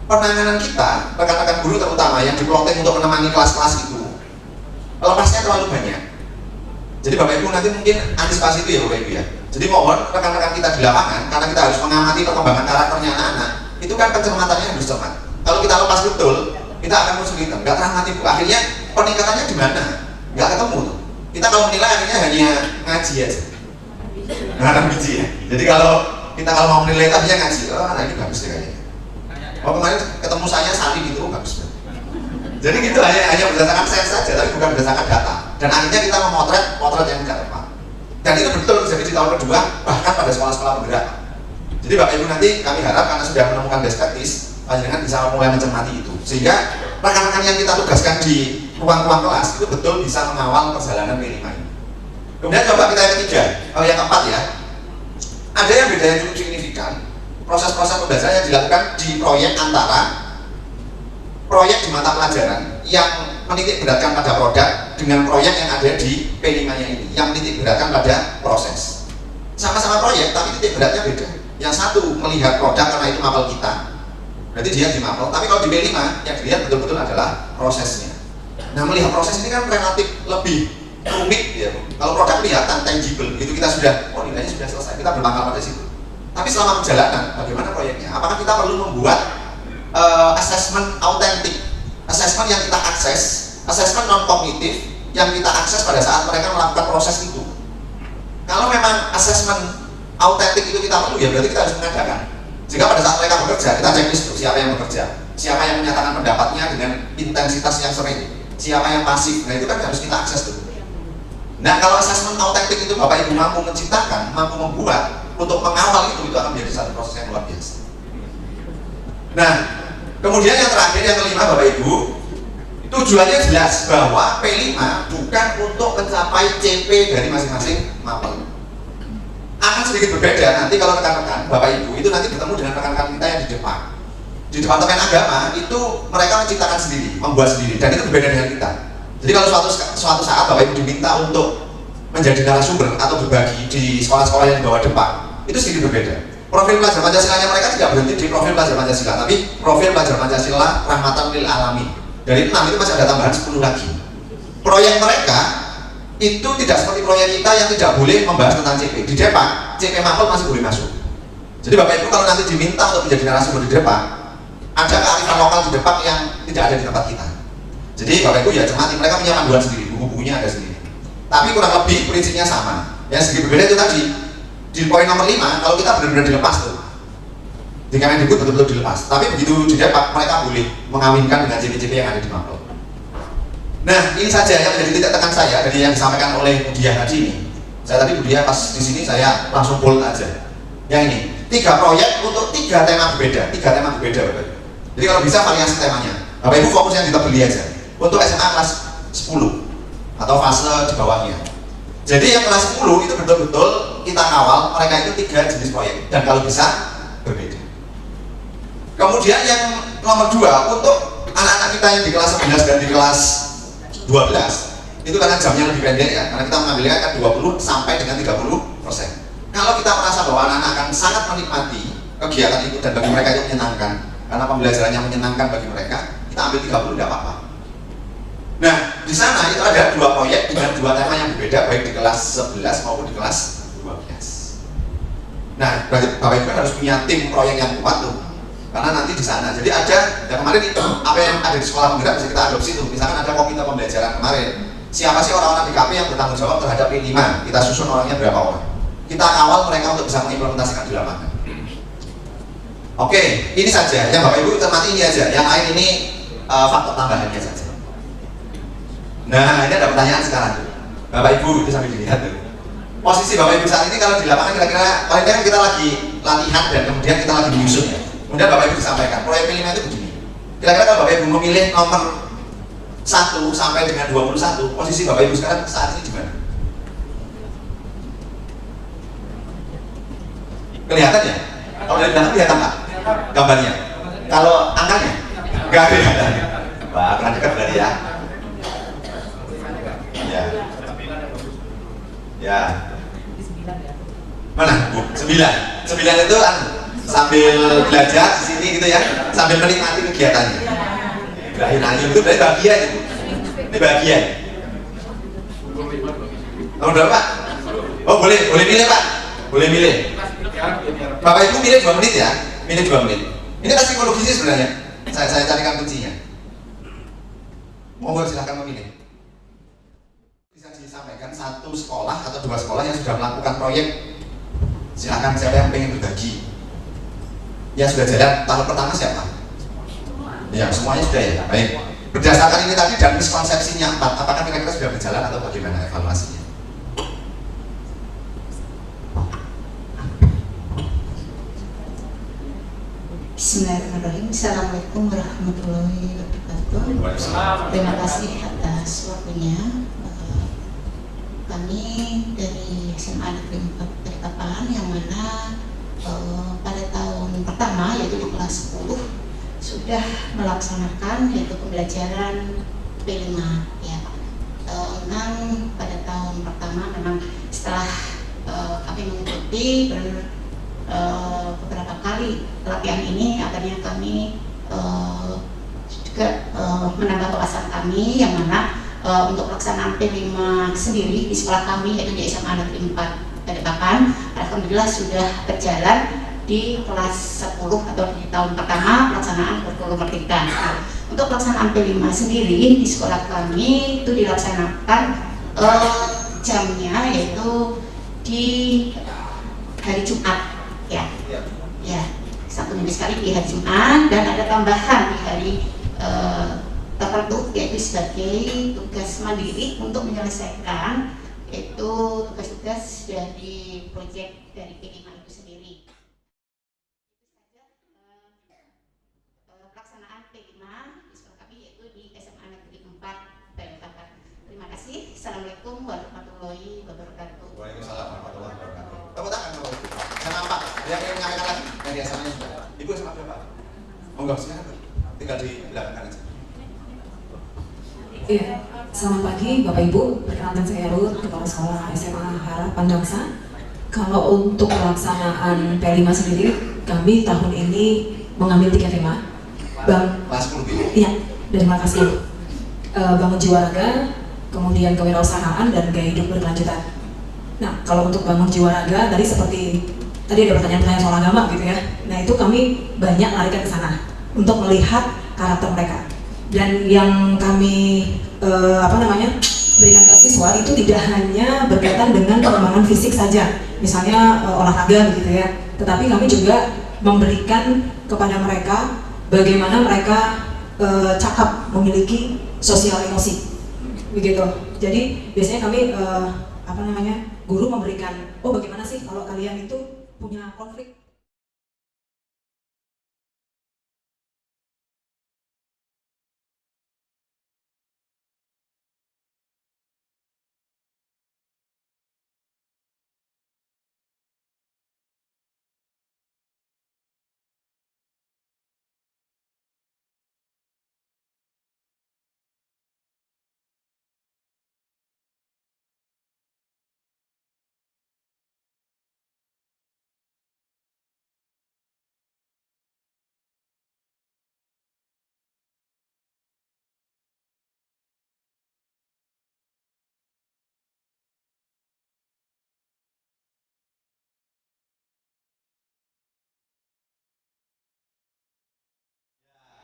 Penanganan kita, rekan-rekan guru terutama yang diplotting untuk menemani kelas-kelas itu, lepasnya terlalu banyak. Jadi Bapak Ibu nanti mungkin antisipasi itu ya Bapak Ibu ya. Jadi mohon rekan-rekan kita di lapangan, karena kita harus mengamati perkembangan karakternya anak-anak, itu kan pencermatannya harus cermat. Kalau kita lepas betul, kita akan kesulitan, nggak teramati Bu. Akhirnya peningkatannya di mana? Nggak ketemu tuh. Kita kalau menilai akhirnya hanya ngaji aja, ngarang biji ya. Jadi kalau kita mau menilai itu akhirnya ngaji, oh anak ini bagus deh kayaknya. Oh kemarin ketemu saya Sandi gitu, oh bagus. Jadi gitu hanya berdasarkan sense saja, tapi bukan berdasarkan data. Dan akhirnya kita memotret yang tidak tepat. Dan itu betul terjadi di tahun kedua, bahkan pada sekolah-sekolah penggerak. Jadi Bapak Ibu nanti kami harap karena sudah menemukan best practice, panjenengan bisa mulai mencermati itu. Sehingga rekan-rekan yang kita tugaskan di ruang-ruang kelas itu betul bisa mengawal perjalanan P5 ini. Kemudian coba kita yang ketiga, yang keempat ya. Ada yang beda yang cukup signifikan. Proses-proses pembelajaran yang dilakukan di proyek antara proyek di mata pelajaran yang menitik beratkan pada produk dengan proyek yang ada di P5-nya ini yang menitik beratkan pada proses. Sama-sama proyek tapi titik beratnya beda. Yang satu melihat produk karena itu mapel kita, berarti dia di mapel. Tapi kalau di P5 yang dilihat betul-betul adalah prosesnya. Nah melihat proses ini kan relatif lebih rumit ya. Kalau produk kelihatan tangible, itu kita sudah, oh nilainya sudah selesai, kita berpangkal pada situ. Tapi selama perjalanan, bagaimana proyeknya? Apakah kita perlu membuat assessment autentik, assessment yang kita akses, assessment non-kognitif yang kita akses pada saat mereka melakukan proses itu? Kalau memang assessment autentik itu kita perlu, ya berarti kita harus mengadakan. Jika pada saat mereka bekerja, kita checklist tuh siapa yang bekerja, siapa yang menyatakan pendapatnya dengan intensitas yang sering, siapa yang pasif. Nah itu kan harus kita akses tuh. Nah kalau assessment autentik itu Bapak Ibu mampu menciptakan, mampu membuat untuk mengawal itu akan menjadi satu proses yang luar biasa. Nah kemudian yang terakhir, yang kelima Bapak Ibu, tujuannya jelas bahwa P5 bukan untuk mencapai CP dari masing-masing mapel. Akan sedikit berbeda nanti kalau rekan-rekan Bapak Ibu itu nanti bertemu dengan rekan-rekan kita yang di depan. Di Departemen Agama itu mereka menciptakan sendiri, membuat sendiri, dan itu berbeda dengan kita. Jadi kalau suatu saat Bapak Ibu diminta untuk menjadi narasumber atau berbagi di sekolah-sekolah yang di bawah depan, itu sedikit berbeda. Profil pelajar Pancasilanya mereka tidak berhenti di profil pelajar Pancasila, tapi profil pelajar Pancasila rahmatan lil alamin. Dari 6 itu masih ada tambahan 10 lagi. Proyek mereka itu tidak seperti proyek kita yang tidak boleh membahas tentang CP. Di depan, CP mapel masih boleh masuk. Jadi Bapak Ibu kalau nanti diminta untuk menjadi narasumber di depan, ada kearifan lokal di Depak yang tidak ada di tempat kita. Jadi Bapak Ibu ya cermati, mereka punya panduan sendiri, buku-bukunya ada sendiri. Tapi kurang lebih prinsipnya sama. Yang sedikit berbeda itu tadi, di poin nomor 5, kalau kita benar-benar dilepas tuh, di Kemendikbud betul-betul dilepas. Tapi begitu di Depak, mereka boleh mengawinkan dengan CP-CP yang ada di Mampel. Nah, ini saja yang menjadi titik tekan saya dari yang disampaikan oleh Budia tadi ini. Saya tadi Budia pas di sini saya langsung bold aja. Yang ini, 3 proyek untuk 3 tema berbeda, 3 tema berbeda Bapak. Jadi kalau bisa variasi temanya. Bapak Ibu fokus yang kita beli aja. Untuk SMA kelas 10 atau fase di bawahnya. Jadi yang kelas 10 itu betul-betul kita kawal mereka itu 3 jenis proyek dan kalau bisa berbeda. Kemudian yang nomor 2 untuk anak-anak kita yang di kelas 11 dan di kelas 12 itu karena jamnya lebih pendek ya, karena kita mengambilnya kan 20 sampai dengan 30%. Kalau kita merasa bahwa anak-anak akan sangat menikmati kegiatan itu dan bagi mereka itu menyenangkan, karena pembelajarannya menyenangkan bagi mereka, kita ambil 30 tidak apa-apa. Nah, di sana itu ada 2 proyek dengan 2 tema yang berbeda, baik di kelas 11 maupun di kelas 12. Nah, berarti Bapak Ibu kan harus punya tim proyek yang kuat tuh, karena nanti di sana. Jadi ada, ya kemarin itu apa yang ada di sekolah penggerak bisa kita adopsi tuh. Misalkan ada komite pembelajaran kemarin, siapa sih orang-orang di KP yang bertanggung jawab terhadap P5? Kita susun orangnya berapa orang? Kita kawal mereka untuk bisa mengimplementasikan di lapangan. Oke, ini saja yang Bapak Ibu cermati ini aja. Yang lain ini faktor tambahannya saja. Nah, ini ada pertanyaan sekarang tuh. Bapak Ibu itu sambil dilihat tuh. Posisi Bapak Ibu saat ini kalau di lapangan kira-kira paling kan kita lagi latihan dan kemudian kita lagi menyusun ya. Kemudian Bapak Ibu disampaikan proyek P5 itu begini. Kira-kira kalau Bapak Ibu memilih nomor 1 sampai dengan 21, posisi Bapak Ibu sekarang saat ini di mana? Kelihatan ya? Kalau dari belakang kelihatan nggak gambarnya? Kalau angkanya? Nggak kelihatan. Wah, pernah dekat berarti ya? Ya. Ya. Mana? 9 itu sambil belajar di sini gitu ya, sambil menikmati kegiatannya. Berakhir itu berarti bagian itu. Ini bagian. Nomor berapa Pak? Oh boleh milih Pak, boleh milih. Bapak Ibu milih 2 menit ya, milih 2 menit. Ini kan psikologisnya sebenarnya. Saya carikan kuncinya. Monggo silahkan memilih. Bisa disampaikan 1 sekolah atau 2 sekolah yang sudah melakukan proyek. Silahkan siapa yang pengen berbagi. Yang sudah jalan tahun pertama siapa? Ya semuanya sudah ya. Baik. Berdasarkan ini tadi dan miskonsepsinya 4, apakah kira-kira sudah berjalan atau bagaimana evaluasinya? Bismillahirrahmanirrahim. Assalamualaikum warahmatullahi wabarakatuh. Terima kasih atas waktunya. Kami dari SMA Negeri 4 Balikpapan yang mana pada tahun pertama yaitu di kelas 10 sudah melaksanakan yaitu pembelajaran P5 ya. Memang pada tahun pertama memang setelah kami mengikuti beberapa kali pelatihan ini akhirnya kami juga menambah wawasan kami yang mana untuk pelaksanaan P5 sendiri di sekolah kami yaitu di SMA Negeri 4 Balikpapan alhamdulillah sudah berjalan di kelas 10 atau di tahun pertama pelaksanaan kurikulum merdeka. Untuk pelaksanaan P5 sendiri di sekolah kami itu dilaksanakan jamnya yaitu di hari Jumat ya, Sabtu Minggu sekali di hari Jumat dan ada tambahan di hari tertentu yaitu sebagai tugas mandiri untuk menyelesaikan yaitu tugas-tugas dari proyek dari P5 itu sendiri. Pelaksanaan P5 di sekolah kami yaitu di SMA Negeri 4 Balikpapan. Terima kasih. Assalamualaikum warahmatullahi wabarakatuh. Waalaikumsalam warahmatullahi wabarakatuh. Tepuk tangan Bapak Ibu. Saya nampak. Dia ingin menyampaikan lagi dari SMA-nya sudah. Ibu SMA berapa? Monggo silakan. Tinggal di belakang aja. Iya, selamat pagi Bapak Ibu. Perkenalkan saya Ruth, Kepala Sekolah SMA Harapan Bangsa. Kalau untuk pelaksanaan P5 sendiri, kami tahun ini mengambil 3 tema. Kelas 10 Iya, dari Makassar. Bangun jiwa raga, kemudian kewirausahaan dan gaya hidup berkelanjutan. Nah, kalau untuk bangun jiwa raga tadi seperti tadi ada pertanyaan-pertanyaan soal agama gitu ya. Nah, itu kami banyak larikan ke sana. untuk melihat karakter mereka. Dan yang kami berikan ke siswa itu tidak hanya berkaitan dengan pengembangan fisik saja, misalnya olahraga begitu ya, tetapi kami juga memberikan kepada mereka bagaimana mereka cakap memiliki sosial emosi begitu. Jadi biasanya kami guru memberikan, oh bagaimana sih kalau kalian itu punya konflik.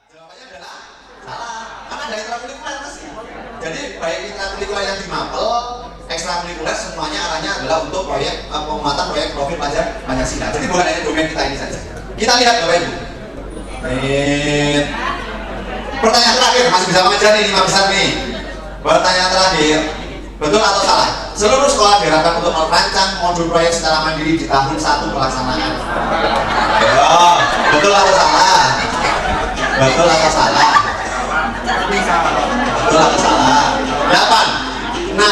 Jawabannya adalah salah, karena ada ekstrakurikuler mas ya. Jadi baik ekstrakurikuler yang di Mapel, ekstrakurikuler semuanya arahnya adalah untuk proyek penguatan proyek profil pelajar Pancasila. Jadi bukan hanya domain kita ini saja. Kita lihat Bapak Ibu. Pertanyaan terakhir, masih bisa mengejar nih 5 besar nih. Pertanyaan terakhir, betul atau salah? Seluruh sekolah diharapkan untuk merancang modul proyek secara mandiri di tahun 1 pelaksanaan. Ayo, betul atau salah? Betul atau salah? Betul atau salah? 8, 6, 5,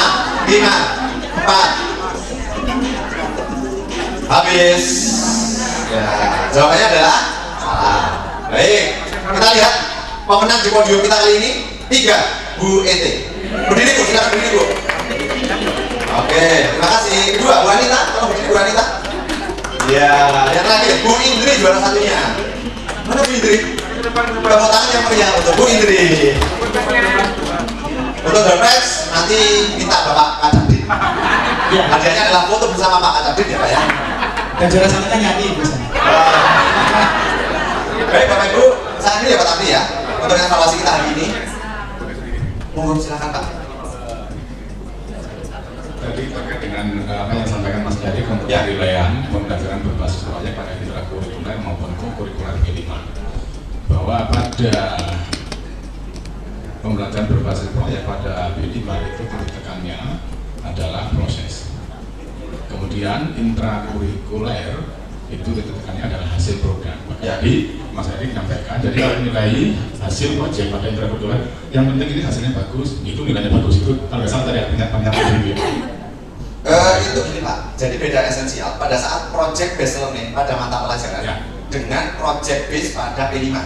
4. Habis. Ya, jawabannya adalah salah. Baik, kita lihat pemenang di podium kita kali ini. 3, Bu Ete. Berdiri Bu, silakan berdiri Bu. Oke, terima kasih. Kedua, Bu Anita, tolong berdiri Bu Anita. Ya, yang terakhir Bu Indri juara satunya. Mana Bu Indri? Tepuk tangan yang meriah untuk Bu Indri. Untuk Dorpex, nanti minta Bapak Kadabdin. Ya, hadiahnya adalah foto bersama Pak Kadabdin ya Pak ya. Dan juara satunya nyanyi Bu. Baik Bapak Ibu, saat ini ya Pak Tabdi ya, untuk evaluasi kita hari ini. Mohon silakan Pak. Tadi terkait dengan apa yang disampaikan Mas Jadi untuk penilaian pembelajaran berbasis proyek pada ekstrakurikuler maupun kurikuler B5, bahwa pada pembelajaran berbasis proyek pada B5 itu titik tekannya adalah proses. Kemudian intrakurikuler itu titik tekannya adalah hasil program. Jadi Mas Edi menyampaikan, jadi kalau nilai hasil proyek pada intrakurikuler, yang penting ini hasilnya bagus, itu nilainya bagus, itu kalau nggak salah tadi pernyataan Itu gini Pak, jadi beda esensial pada saat project based learning pada mata pelajaran dengan project based pada P5.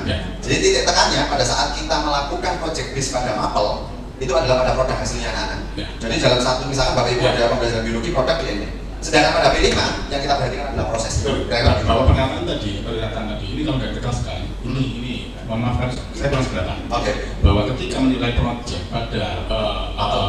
Jadi titik tekannya pada saat kita melakukan project based pada Mapel itu adalah pada produk hasilnya anak-anak. Jadi dalam satu misalkan Bapak Ibu ada pembelajaran biologi produk ini. Sedangkan pada P5 yang kita perhatikan adalah proses. Bahwa pernyataan tadi ini kalau nggak ditegaskan, ini mohon maaf saya kurang seberapa. Bahwa ketika menilai project pada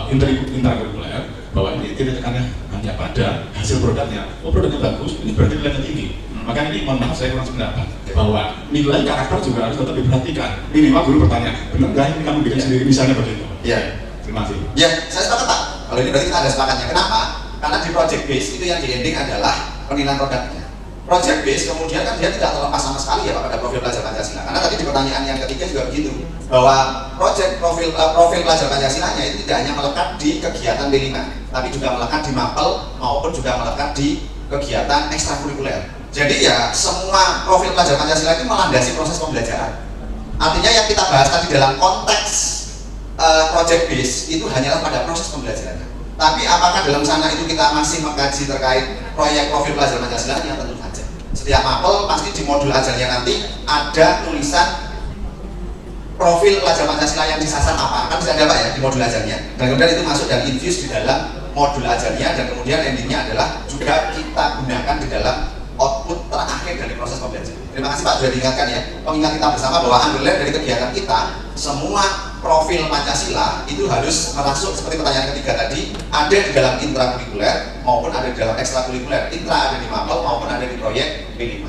intrakurikuler, bahwa ini titik tekannya hanya pada hasil produknya. Oh produknya bagus, ini berarti nilainya tinggi. Maka ini mohon maaf saya kurang sependapat bahwa nilai karakter juga harus tetap diperhatikan. Minimal guru bertanya, benar nggak ini kamu bikin sendiri misalnya begitu? Iya. Terima kasih. Ya, saya sepakat Pak. Kalau ini berarti kita ada sepakatnya. Kenapa? Karena di project base itu yang di ending adalah penilaian produknya. Project base kemudian kan dia tidak terlepas sama sekali ya Pak pada profil pelajar Pancasila. Karena tadi di pertanyaan yang ketiga juga begitu, bahwa profil pelajar Pancasilanya itu tidak hanya melekat di kegiatan B5, tapi juga melekat di Mapel maupun juga melekat di kegiatan ekstrakurikuler. Jadi ya semua profil pelajar Pancasila itu melandasi proses pembelajaran. Artinya yang kita bahas tadi dalam konteks project base itu hanyalah pada proses pembelajarannya. Tapi apakah dalam sana itu kita masih mengkaji terkait proyek profil pelajar Pancasilanya? Tentu saja. Setiap Mapel pasti di modul ajarnya nanti ada tulisan profil pelajar Pancasila yang disasar apa, kan bisa ada Pak ya di modul ajarnya. Dan kemudian itu masuk dan infuse di dalam modul ajarnya, dan kemudian endingnya adalah juga kita gunakan di dalam output terakhir dari proses pembelajaran. Terima kasih Pak sudah diingatkan ya. Pengingat kita bersama bahwa underline dari kegiatan kita, semua profil Pancasila itu harus masuk seperti pertanyaan ketiga tadi, ada di dalam intrakurikuler maupun ada di dalam ekstrakurikuler. Intra ada di Mapel maupun ada di proyek B5.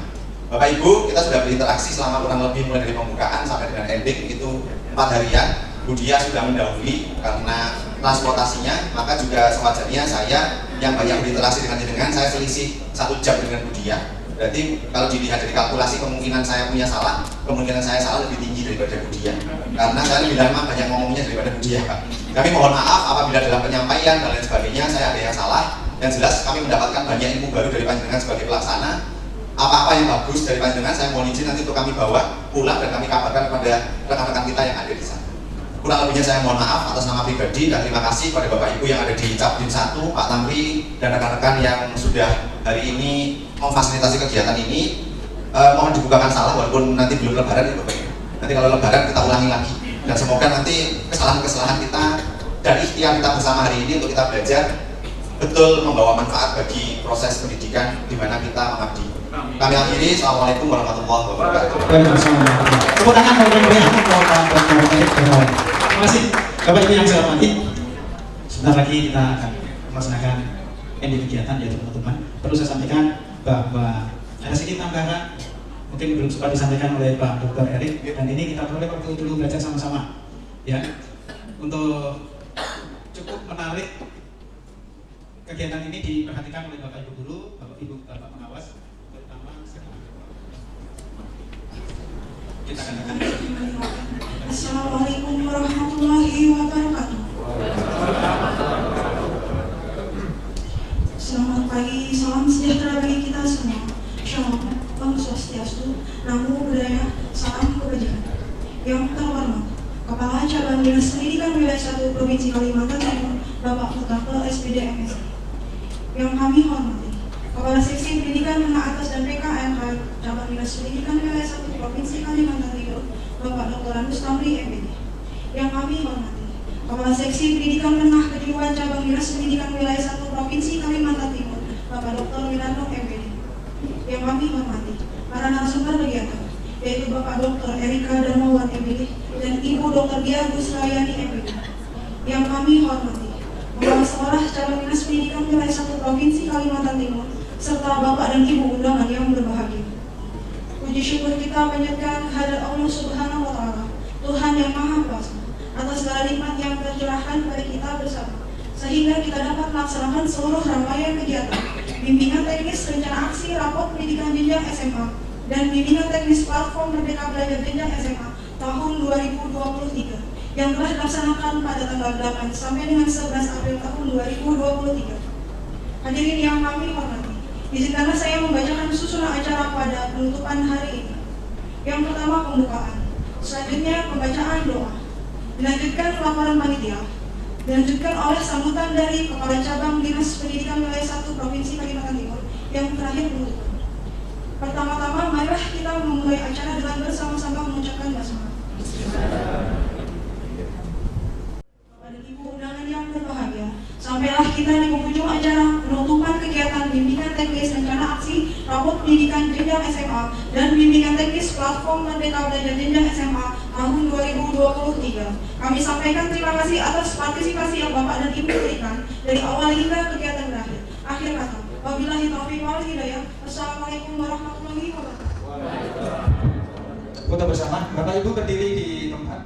Bapak Ibu, kita sudah berinteraksi selama kurang lebih mulai dari pembukaan sampai dengan ending itu 4 harian. Bu Dia sudah mendahului karena transportasinya, maka juga sewajarnya saya yang banyak berinteraksi dengan saya selisih 1 jam dengan Bu Dia. Berarti kalau dilihat dari kalkulasi kemungkinan saya punya salah, kemungkinan saya salah lebih tinggi daripada Bu Dia. Karena saya lebih lama banyak ngomongnya daripada Bu Dia, Pak. Kami mohon maaf apabila dalam penyampaian dan lain sebagainya saya ada yang salah. Yang jelas kami mendapatkan banyak ilmu baru dari panjenengan sebagai pelaksana. Apa-apa yang bagus dari panjenengan saya mohon izin nanti untuk kami bawa pulang dan kami kabarkan kepada rekan-rekan kita yang ada di sana. Kurang lebihnya saya mohon maaf atas nama pribadi dan terima kasih kepada Bapak Ibu yang ada di Capdim 1, Pak Tamri dan rekan-rekan yang sudah hari ini memfasilitasi kegiatan ini. Mohon dibukakan salah walaupun nanti belum lebaran ya Bapak Ibu. Nanti kalau lebaran kita ulangi lagi dan semoga nanti kesalahan-kesalahan kita dan ikhtiar kita bersama hari ini untuk kita belajar betul membawa manfaat bagi proses pendidikan di mana kita mengabdi. Kami akhiri, Assalamualaikum warahmatullahi wabarakatuh. Tepuk tangan terima kasih Bapak Ibu yang saya hormati. Sebentar lagi kita akan melaksanakan ending kegiatan yaitu penutupan. Perlu saya sampaikan bahwa ada sedikit tambahan mungkin belum sempat disampaikan oleh Pak Dr. Erik dan ini kita perlu waktu dulu belajar sama-sama ya untuk cukup menarik kegiatan ini diperhatikan oleh Bapak Ibu guru, Bapak Ibu Bapak pengawas terutama kita akan Assalamualaikum warahmatullahi wabarakatuh. Selamat pagi, salam sejahtera bagi kita semua. Shalom, Om Swastiastu, Namo Buddhaya, salam kebajikan. Yang terhormat, Kepala Cabang Dinas Pendidikan Wilayah 1 Provinsi Kalimantan Timur, Bapak Mutake SPD MSI. Yang kami hormati, Kepala Seksi Pendidikan Menengah Atas dan PKN Cabang Dinas Pendidikan Wilayah 1 Provinsi Kalimantan Timur, Bapak Dr. Anus Tamri MPD. Yang kami hormati, Kepala Seksi Pendidikan Menengah Kejuruan Cabang Dinas Pendidikan Wilayah 1 Provinsi Kalimantan Timur, Bapak Dr. Wiranto MPD. Yang kami hormati, para narasumber kegiatan, yaitu Bapak Dr. Erika Darmawan MPD dan Ibu Dr. Dia Gusrayani MPD. Yang kami hormati, Kepala Sekolah Cabang Dinas Pendidikan Wilayah 1 Provinsi Kalimantan Timur, serta Bapak dan Ibu undangan yang berbahagia. Puji syukur kita panjatkan kehadirat Allah Subhanahu wa Ta'ala, Tuhan yang Maha Kuasa, atas segala nikmat yang tercurahkan pada kita bersama, sehingga kita dapat melaksanakan seluruh rangkaian kegiatan bimbingan teknis rencana aksi rapot pendidikan jenjang SMA dan bimbingan teknis platform Merdeka Belajar jenjang SMA tahun 2023 yang telah dilaksanakan pada tanggal 8 sampai dengan 11 April tahun 2023. Hadirin yang kami hormati, izinkanlah saya membacakan susunan acara pada penutupan hari ini. Yang pertama pembukaan, selanjutnya pembacaan doa, dilanjutkan laporan panitia, dilanjutkan oleh sambutan dari Kepala Cabang Dinas Pendidikan Wilayah 1 Provinsi Kalimantan Timur, yang terakhir penutupan. Pertama-tama, marilah kita memulai acara dengan bersama-sama mengucapkan basmalah. Bapak dan Ibu undangan yang berbahagia, sampailah kita di penghujung acara penutupan kegiatan bimbingan teknis rencana aksi rapot pendidikan jenjang SMA dan bimbingan teknis platform Merdeka Belajar jenjang SMA tahun 2023. Kami sampaikan terima kasih atas partisipasi yang Bapak dan Ibu berikan dari awal hingga kegiatan berakhir. Akhir kata, wabillahi taufiq wal hidayah. Wassalamualaikum warahmatullahi wabarakatuh. Foto bersama, Bapak Ibu berdiri di tempat.